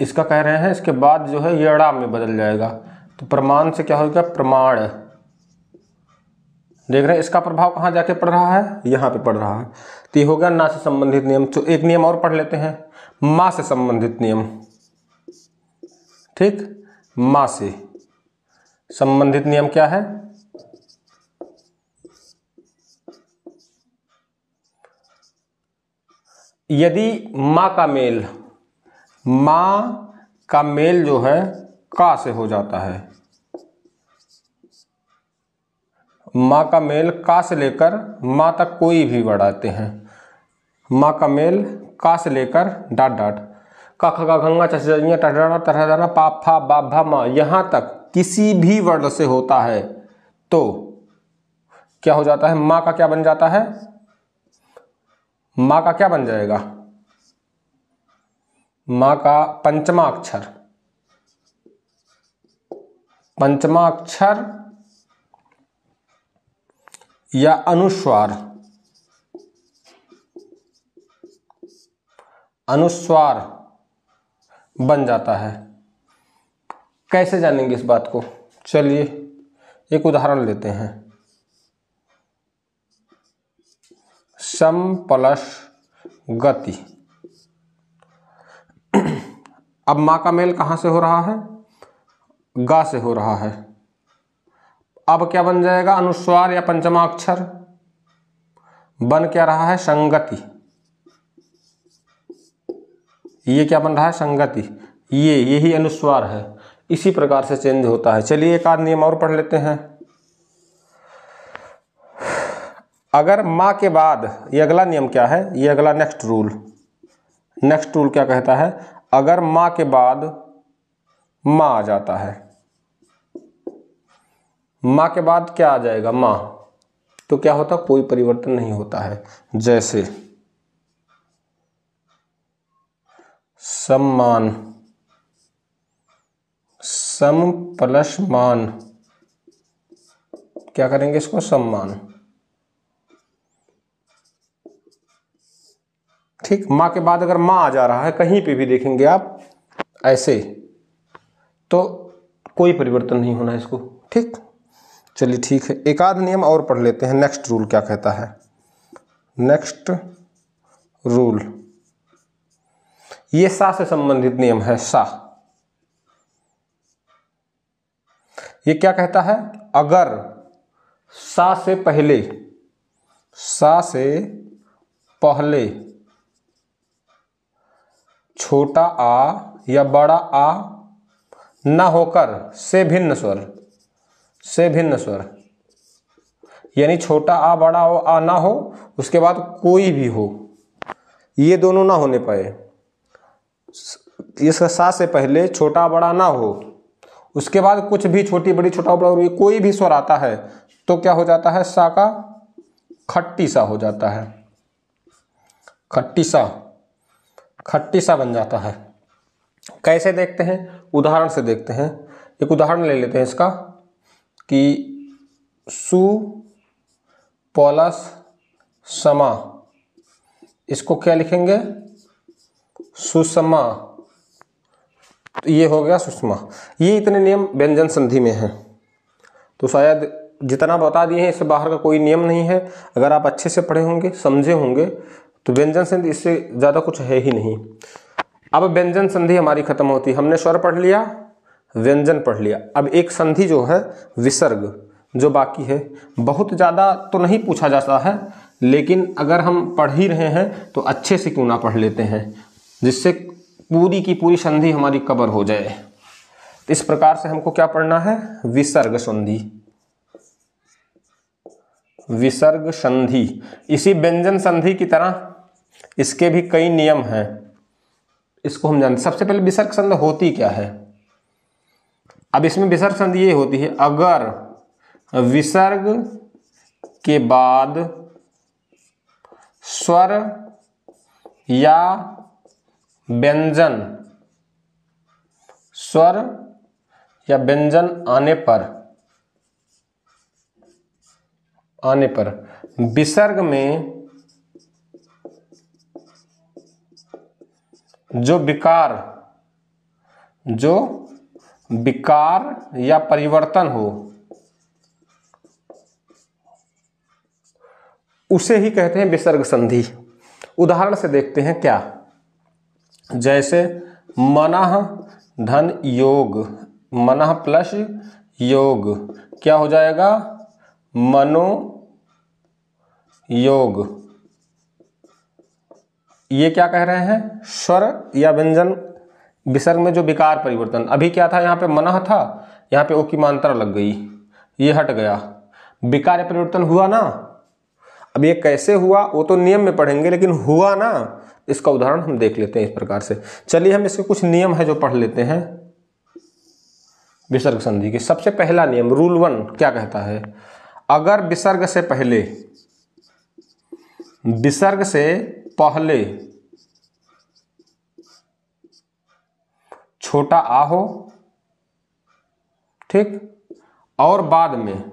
इसका कह रहे हैं इसके बाद जो है ये ड़ा में बदल जाएगा, तो प्रमाण से क्या होगा, प्रमाण। देख रहे हैं इसका प्रभाव कहाँ जाके पड़ रहा है, यहाँ पे पड़ रहा है। तो ये हो गया ना से संबंधित नियम। तो एक नियम और पढ़ लेते हैं, माँ से संबंधित नियम। ठीक, माँ से संबंधित नियम क्या है, यदि माँ का मेल जो है का से हो जाता है, माँ का मेल का से लेकर माँ तक कोई भी वर्ड आते हैं, माँ का मेल का से लेकर डाट डाट का ख गंगा चचरिया टटरा तरहदाना पाप फा बाप भा माँ, यहाँ तक किसी भी वर्ड से होता है तो क्या हो जाता है, माँ का क्या बन जाता है, माँ का क्या बन जाएगा, माँ का पंचमा अक्षर, पंचमा अक्षर या अनुस्वार, अनुस्वार बन जाता है। कैसे जानेंगे इस बात को, चलिए एक उदाहरण लेते हैं। सम प्लस गति। अब माँ का मेल कहाँ से हो रहा है, गा से हो रहा है। अब क्या बन जाएगा, अनुस्वार या पंचमा अक्षर बन क्या रहा है, संगति। ये क्या बन रहा है, संगति। यही अनुस्वार है। इसी प्रकार से चेंज होता है। चलिए एक आध नियम और पढ़ लेते हैं। अगर माँ के बाद, ये अगला नियम क्या है, ये अगला नेक्स्ट रूल क्या कहता है, अगर माँ के बाद माँ आ जाता है, माँ के बाद क्या आ जाएगा, माँ, तो क्या होता, कोई परिवर्तन नहीं होता है। जैसे सम्मान, सम प्लस मान, क्या करेंगे इसको, सम्मान। ठीक, माँ के बाद अगर माँ आ जा रहा है, कहीं पे भी देखेंगे आप ऐसे, तो कोई परिवर्तन नहीं होना इसको। ठीक, चलिए ठीक है, एक आध नियम और पढ़ लेते हैं। नेक्स्ट रूल क्या कहता है, नेक्स्ट रूल, ये सा से संबंधित नियम है। सा, ये क्या कहता है, अगर सा से पहले सा से पहले छोटा आ या बड़ा आ न होकर से भिन्न स्वर, से भिन्न स्वर, यानी छोटा आ बड़ा आ ना हो, उसके बाद कोई भी हो, ये दोनों ना होने पाए। इसका सा से पहले छोटा बड़ा ना हो, उसके बाद कुछ भी छोटी बड़ी छोटा बड़ा कोई भी स्वर आता है तो क्या हो जाता है, सा का खट्टी सा हो जाता है, खट्टी सा, खट्टी सा बन जाता है। कैसे देखते हैं, उदाहरण से देखते हैं। एक उदाहरण ले लेते हैं इसका कि सु प्लस समा, इसको क्या लिखेंगे, सुषमा, तो ये हो गया सुषमा। ये इतने नियम व्यंजन संधि में हैं, तो शायद जितना बता दिए हैं इससे बाहर का कोई नियम नहीं है। अगर आप अच्छे से पढ़े होंगे, समझे होंगे, तो व्यंजन संधि इससे ज़्यादा कुछ है ही नहीं। अब व्यंजन संधि हमारी खत्म होती है, हमने स्वर पढ़ लिया, व्यंजन पढ़ लिया। अब एक संधि जो है विसर्ग जो बाकी है, बहुत ज़्यादा तो नहीं पूछा जाता है, लेकिन अगर हम पढ़ ही रहे हैं तो अच्छे से क्यों ना पढ़ लेते हैं, जिससे पूरी की पूरी संधि हमारी कवर हो जाए। इस प्रकार से हमको क्या पढ़ना है, विसर्ग संधि, विसर्ग संधि। इसी व्यंजन संधि की तरह इसके भी कई नियम हैं, इसको हम जानते। सबसे पहले विसर्ग संधि होती क्या है। अब इसमें विसर्ग संधि ये होती है, अगर विसर्ग के बाद स्वर या व्यंजन, स्वर या व्यंजन आने पर विसर्ग में जो विकार या परिवर्तन हो, उसे ही कहते हैं विसर्ग संधि। उदाहरण से देखते हैं क्या, जैसे मनः धन योग, मनः प्लस योग क्या हो जाएगा, मनो योग। ये क्या कह रहे हैं, स्वर या व्यंजन विसर्ग में जो विकार परिवर्तन। अभी क्या था, यहाँ पे मनः था, यहाँ पे ओ की मात्रा लग गई, ये हट गया, विकार परिवर्तन हुआ ना। अब ये कैसे हुआ वो तो नियम में पढ़ेंगे, लेकिन हुआ ना, इसका उदाहरण हम देख लेते हैं इस प्रकार से। चलिए हम इसके कुछ नियम है जो पढ़ लेते हैं विसर्ग संधि के। सबसे पहला नियम, रूल 1 क्या कहता है, अगर विसर्ग से पहले छोटा आ हो, ठीक, और बाद में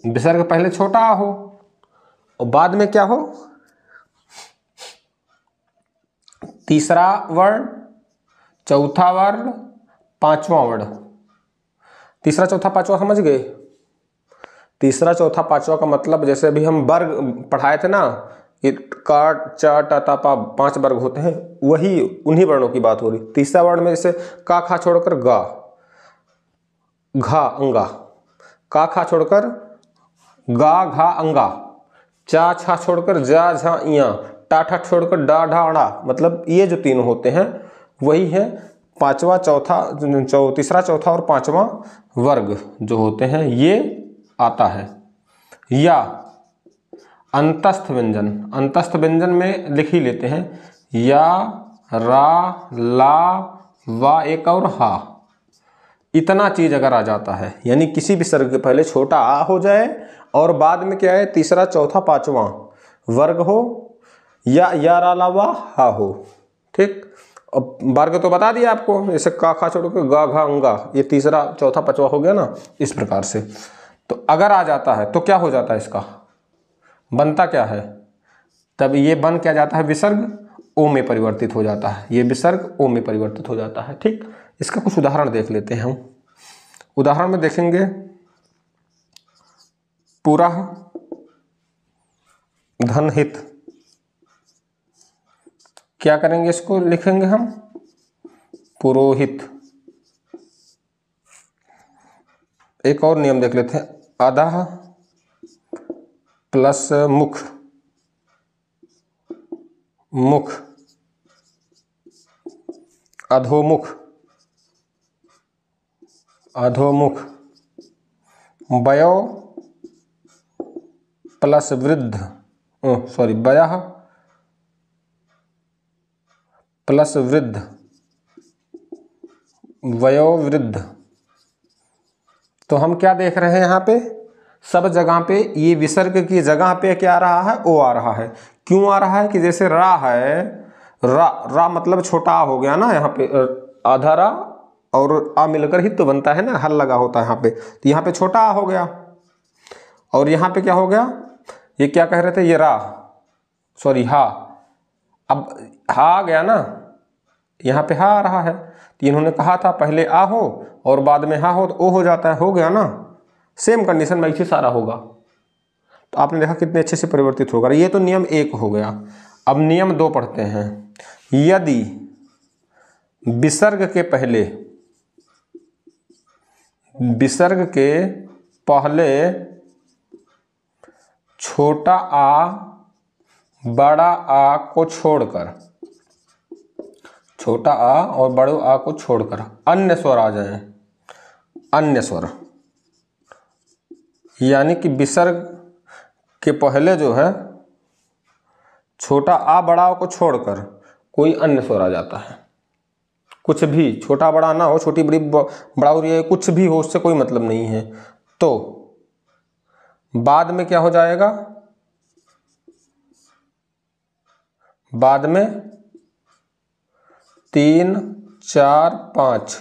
विसर्ग पहले छोटा आ हो और बाद में क्या हो, तीसरा वर्ण, चौथा वर्ण, पांचवा वर्ण। तीसरा चौथा पांचवा समझ गए। तीसरा चौथा पांचवा का मतलब, जैसे अभी हम वर्ग पढ़ाए थे ना, ये काट चा टा ता पा 5 वर्ग होते हैं, वही उन्हीं वर्णों की बात हो रही। तीसरा वर्ण में जैसे का खा छोड़कर गा, घा अंगा, का खा छोड़कर गा घा अंगा, चा छा छोड़कर जा झा इया, टा ठा छोड़कर डा ढा अड़ा, मतलब ये जो तीनों होते हैं वही है पांचवा चौथा, तीसरा चौथा और पांचवा वर्ग जो होते हैं ये आता है। या अंतस्थ व्यंजन, अंतस्थ व्यंजन में लिख ही लेते हैं, या रा ला वा एक और हा, इतना चीज अगर आ जाता है, यानी किसी भी विसर्ग के पहले छोटा आ हो जाए और बाद में क्या है, तीसरा चौथा पांचवा वर्ग हो, या रा ला वा हा हो, ठीक। अब वर्ग तो बता दिया आपको, जैसे का खा छोड़कर गा घा अंगा, ये तीसरा चौथा पांचवा हो गया ना, इस प्रकार से। तो अगर आ जाता है तो क्या हो जाता है, इसका बनता क्या है, तब ये बन क्या जाता है, विसर्ग ओ में परिवर्तित हो जाता है, ये विसर्ग ओ में परिवर्तित हो जाता है, ठीक। इसका कुछ उदाहरण देख लेते हैं हम। उदाहरण में देखेंगे, पुरः धनहित, क्या करेंगे, इसको लिखेंगे हम पुरोहित। एक और नियम देख लेते हैं, अधः प्लस मुख, मुख अधोमुख, अधोमुख वयो प्लस वृद्ध, वयः प्लस वृद्ध, वयोवृद्ध। तो हम क्या देख रहे हैं यहाँ पे, सब जगह पे ये विसर्ग की जगह पे क्या आ रहा है, ओ आ रहा है। क्यों आ रहा है कि जैसे रा है, रा मतलब छोटा आ हो गया ना, यहाँ पे आधा रा और आ मिलकर ही तो बनता है ना, हल लगा होता है यहाँ पे, तो यहाँ पे छोटा आ हो गया। और यहाँ पे क्या हो गया, ये क्या कह रहे थे, ये रा सॉरी हा, अब हा आ गया ना, यहाँ पे हा आ रहा है, तो इन्होंने कहा था पहले आ हो और बाद में हा हो तो ओ हो जाता है, हो गया ना। सेम कंडीशन में ऐसे सारा होगा, तो आपने देखा कितने अच्छे से परिवर्तित होगा। ये तो नियम 1 हो गया। अब नियम 2 पढ़ते हैं। यदि विसर्ग के पहले, विसर्ग के पहले छोटा आ बड़ा आ को छोड़कर, छोटा आ और बड़े आ को छोड़कर अन्य स्वर आ जाएं, अन्य स्वर, यानी कि विसर्ग के पहले जो है छोटा आ बड़ा आ को छोड़कर कोई अन्य स्वर आ जाता है, कुछ भी, छोटा बड़ा ना हो, छोटी बड़ी बड़ा हो रही है, कुछ भी हो, उससे कोई मतलब नहीं है। तो बाद में क्या हो जाएगा, बाद में 3 4 5,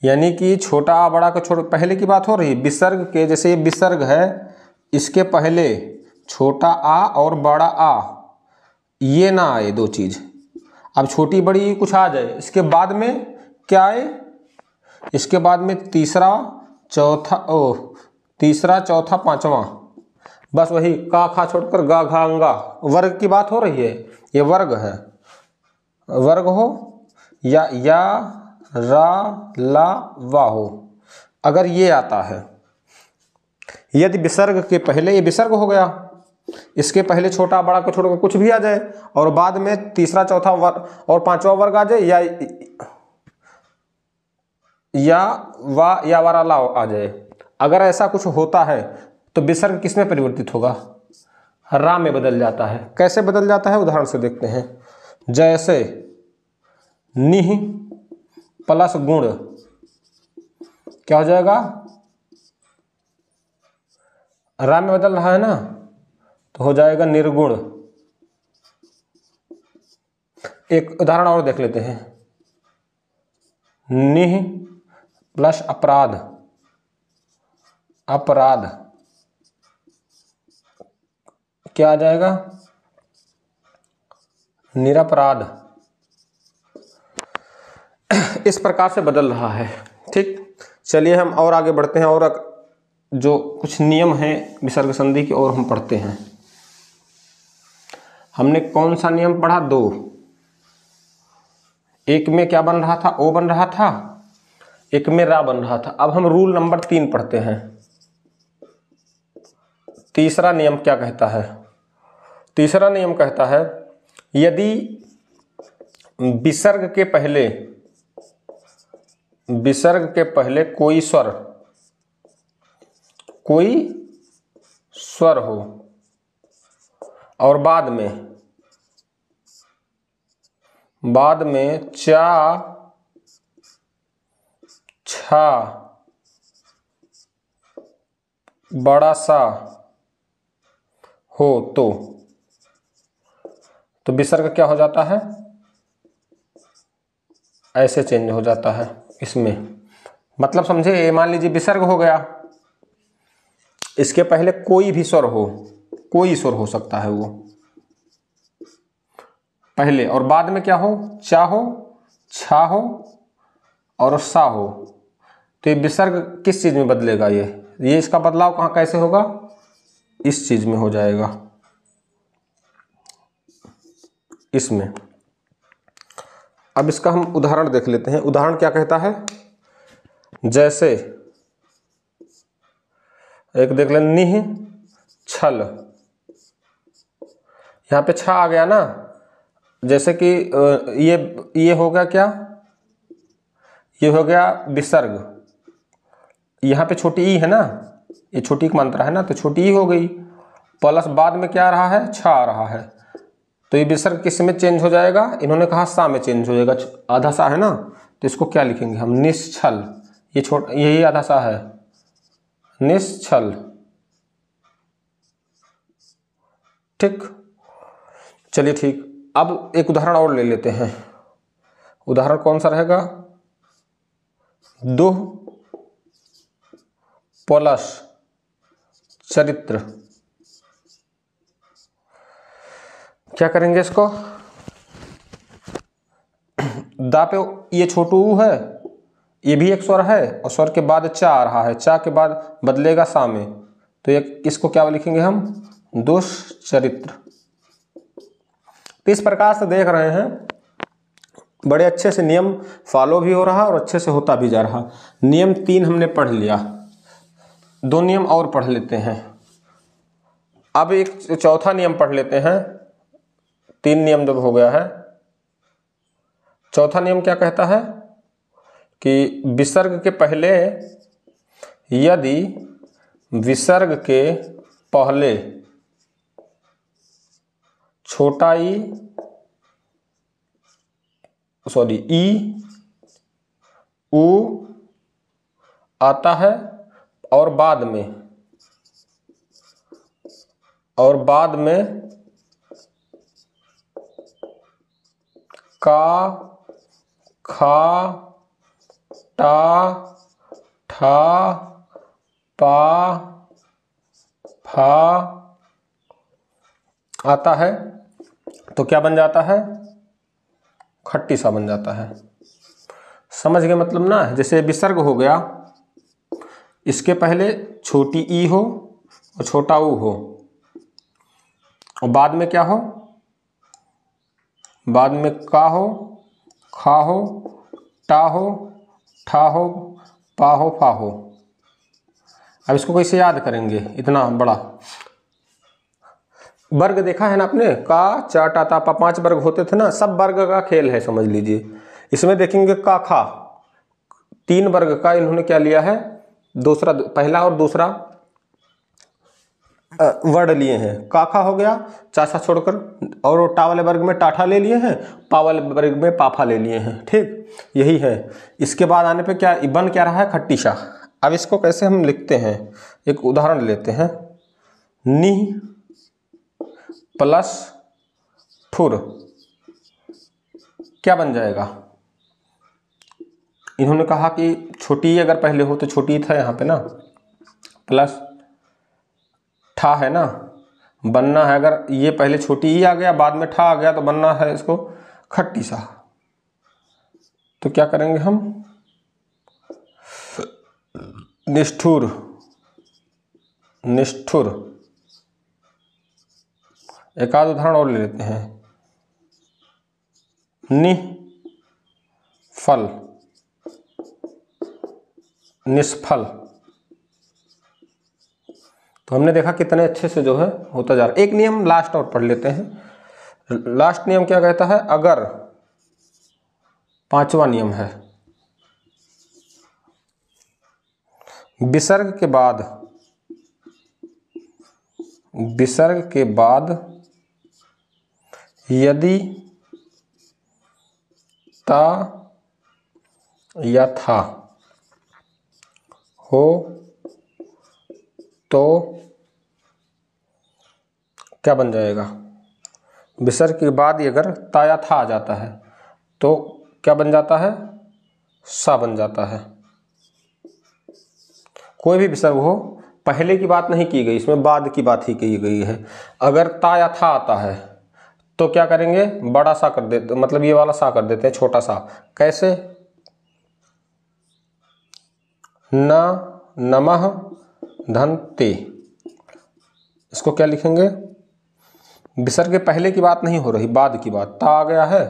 यानी कि छोटा आ बड़ा को छोड़, पहले की बात हो रही है विसर्ग के, जैसे ये विसर्ग है, इसके पहले छोटा आ और बड़ा आ ये ना आए, 2 चीज। अब छोटी बड़ी कुछ आ जाए, इसके बाद में क्या आए, इसके बाद में तीसरा चौथा पांचवा, बस वही का खा छोड़कर गा घा अंगा, वर्ग की बात हो रही है, ये वर्ग है, वर्ग हो या रा ला वा हो, अगर ये आता है, यदि विसर्ग के पहले, ये विसर्ग हो गया, इसके पहले छोटा बड़ा को छोड़कर कुछ भी आ जाए और बाद में तीसरा चौथा वर्ग और पांचवा वर्ग आ जाए, या वा या वारा ला आ जाए, अगर ऐसा कुछ होता है तो विसर्ग किस में परिवर्तित होगा, रा में बदल जाता है। कैसे बदल जाता है, उदाहरण से देखते हैं। जैसे निह प्लस गुण क्या हो जाएगा, रा में बदल रहा है ना, तो हो जाएगा निर्गुण। एक उदाहरण और देख लेते हैं। निह प्लस अपराध, अपराध क्या आ जाएगा, निरपराध। इस प्रकार से बदल रहा है। ठीक, चलिए हम और आगे बढ़ते हैं और जो कुछ नियम हैं विसर्ग संधि के और हम पढ़ते हैं। हमने कौन सा नियम पढ़ा, 2। एक में क्या बन रहा था, ओ बन रहा था, एक में रा बन रहा था। अब हम रूल नंबर 3 पढ़ते हैं। तीसरा नियम क्या कहता है, तीसरा नियम कहता है यदि विसर्ग के पहले, विसर्ग के पहले कोई स्वर, कोई स्वर हो और बाद में चा छा बड़ा सा हो तो विसर्ग क्या हो जाता है, ऐसे चेंज हो जाता है इसमें। मतलब समझे, मान लीजिए विसर्ग हो गया, इसके पहले कोई भी स्वर हो, कोई स्वर हो सकता है वो पहले, और बाद में क्या हो, चा हो, छा हो और सा हो, तो ये विसर्ग किस चीज में बदलेगा, ये इसका बदलाव कहाँ कैसे होगा, इस चीज में हो जाएगा, इसमें। अब इसका हम उदाहरण देख लेते हैं। उदाहरण क्या कहता है, जैसे एक देख लें, निह छ छल, यहाँ पे छ आ गया ना, जैसे कि ये हो गया क्या, ये हो गया विसर्ग, यहाँ पे छोटी ई है ना, ये छोटी की मात्रा है ना, तो छोटी ई हो गई, प्लस बाद में क्या आ रहा है, छ आ रहा है, तो ये विसर्ग किस में चेंज हो जाएगा, इन्होंने कहा सा में चेंज हो जाएगा, आधा सा है ना, तो इसको क्या लिखेंगे हम, निश्छल, यही आधा सा है, निश्छल। ठीक, चलिए ठीक, अब एक उदाहरण और ले लेते हैं। उदाहरण कौन सा रहेगा, दुह प्लस चरित्र। क्या करेंगे इसको, दा पे ये छोटू ऊ है, ये भी एक स्वर है, और स्वर के बाद चा आ रहा है, चा के बाद बदलेगा सा में, तो ये इसको क्या लिखेंगे हम, दुष्चरित्र। तो इस प्रकार से देख रहे हैं, बड़े अच्छे से नियम फॉलो भी हो रहा और अच्छे से होता भी जा रहा। नियम 3 हमने पढ़ लिया, 2 नियम और पढ़ लेते हैं। अब एक चौथा नियम पढ़ लेते हैं, 3 नियम जब हो गया है, चौथा नियम क्या कहता है कि विसर्ग के पहले, यदि विसर्ग के पहले छोटा ई ऊ आता है और बाद में का, खा, टा, ठा, पा, फा आता है, तो क्या बन जाता है, खट्टी सा बन जाता है। समझ गए मतलब ना, जैसे विसर्ग हो गया, इसके पहले छोटी ई हो और छोटा ऊ हो, और बाद में क्या हो, बाद में का हो, खा हो, टा हो, ठा हो, पा हो, फा हो। अब इसको कैसे याद करेंगे, इतना बड़ा वर्ग देखा है ना आपने, का, चा, टा, ता, पा, 5 वर्ग होते थे ना, सब वर्ग का खेल है समझ लीजिए। इसमें देखेंगे का, खा, 3 वर्ग का इन्होंने क्या लिया है, दूसरा, पहला और दूसरा वर्ड लिए हैं, काखा हो गया चाचा छोड़कर, और टा वाले वर्ग में टाठा ले लिए हैं, पा वाले वर्ग में पाफा ले लिए हैं। ठीक, यही है। इसके बाद आने पे क्या बन क्या रहा है, खट्टी सा। अब इसको कैसे हम लिखते हैं, एक उदाहरण लेते हैं, नि प्लस ठुर क्या बन जाएगा, इन्होंने कहा कि छोटी अगर पहले हो तो छोटी था यहाँ पे ना, प्लस ठा है ना, बनना है, अगर ये पहले छोटी ई आ गया बाद में ठा आ गया तो बनना है इसको खट्टी सा। तो क्या करेंगे हम, निष्ठुर, निष्ठुर। एक आध उदाहरण और ले लेते हैं, नि फल, निष्फल। तो हमने देखा कितने अच्छे से जो है होता जा रहा है। एक नियम लास्ट और पढ़ लेते हैं। लास्ट नियम क्या कहता है, अगर, 5वां नियम है, विसर्ग के बाद यदि ता या था हो तो क्या बन जाएगा, विसर्ग के बाद अगर ता या था आ जाता है तो क्या बन जाता है, सा बन जाता है। कोई भी विसर्ग हो, पहले की बात नहीं की गई, इसमें बाद की बात ही की गई है। अगर ता या था आता है तो क्या करेंगे, बड़ा सा कर देते, मतलब ये वाला सा कर देते हैं छोटा सा। कैसे, न, नमः, धन, ते। इसको क्या लिखेंगे, विसर्ग के पहले की बात नहीं हो रही, बाद की बात, ता आ गया है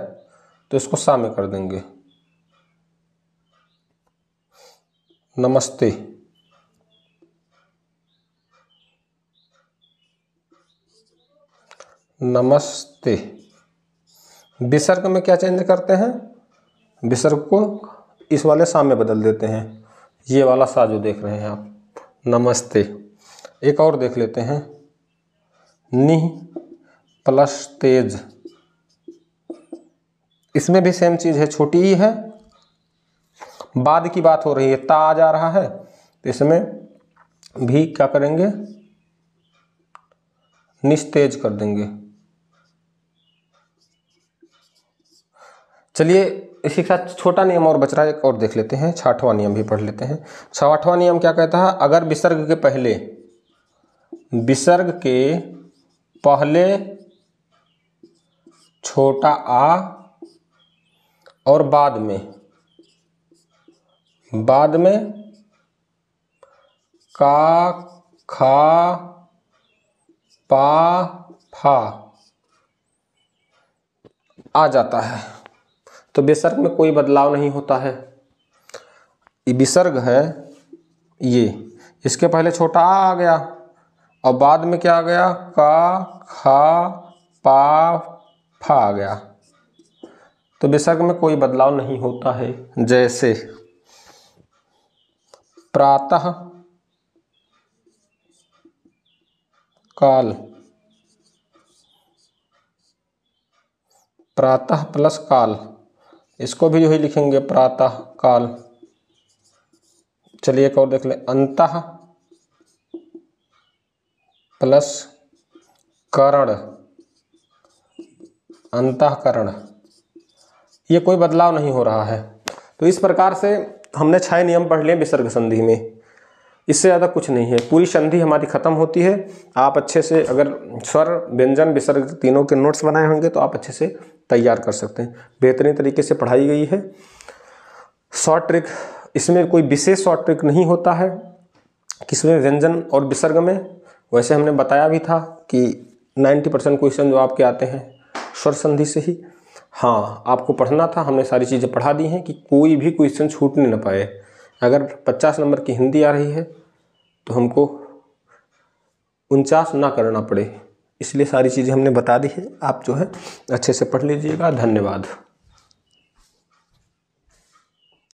तो इसको सा में कर देंगे, नमस्ते। नमस्ते। विसर्ग में क्या चेंज करते हैं, विसर्ग को इस वाले सा में बदल देते हैं, ये वाला सा जो देख रहे हैं आप, नमस्ते। एक और देख लेते हैं, निह प्लस तेज, इसमें भी सेम चीज है, छोटी ही है, बाद की बात हो रही है, ता आ जा रहा है, तो इसमें भी क्या करेंगे, निस्तेज कर देंगे। चलिए इसी के साथ छोटा नियम और बच रहा है, एक और देख लेते हैं, 6वां नियम भी पढ़ लेते हैं। 6वां नियम क्या कहता है, अगर विसर्ग के पहले छोटा आ और बाद में का, खा, पा, फा आ जाता है तो विसर्ग में कोई बदलाव नहीं होता है। ये विसर्ग है, ये इसके पहले छोटा आ गया और बाद में क्या आ गया, का, खा, पा, फा आ गया, तो विसर्ग में कोई बदलाव नहीं होता है। जैसे प्रातः काल, प्रातः प्लस काल, इसको भी जो है लिखेंगे प्रातः काल। चलिए एक और देख ले, अंतः प्लस करण, अंतःकरण, ये कोई बदलाव नहीं हो रहा है। तो इस प्रकार से हमने 6 नियम पढ़ लिए विसर्ग संधि में, इससे ज़्यादा कुछ नहीं है, पूरी संधि हमारी खत्म होती है। आप अच्छे से अगर स्वर व्यंजन विसर्ग तीनों के नोट्स बनाए होंगे तो आप अच्छे से तैयार कर सकते हैं, बेहतरीन तरीके से पढ़ाई गई है। शॉर्ट ट्रिक, इसमें कोई विशेष शॉर्ट ट्रिक नहीं होता है किसमें, व्यंजन और विसर्ग में। वैसे हमने बताया भी था कि 90% क्वेश्चन जो आपके आते हैं स्वर संधि से ही। हाँ, आपको पढ़ना था, हमने सारी चीज़ें पढ़ा दी हैं कि कोई भी क्वेश्चन छूटने न पाए। अगर 50 नंबर की हिंदी आ रही है तो हमको 49 ना करना पड़े, इसलिए सारी चीज़ें हमने बता दी है। आप जो है अच्छे से पढ़ लीजिएगा। धन्यवाद।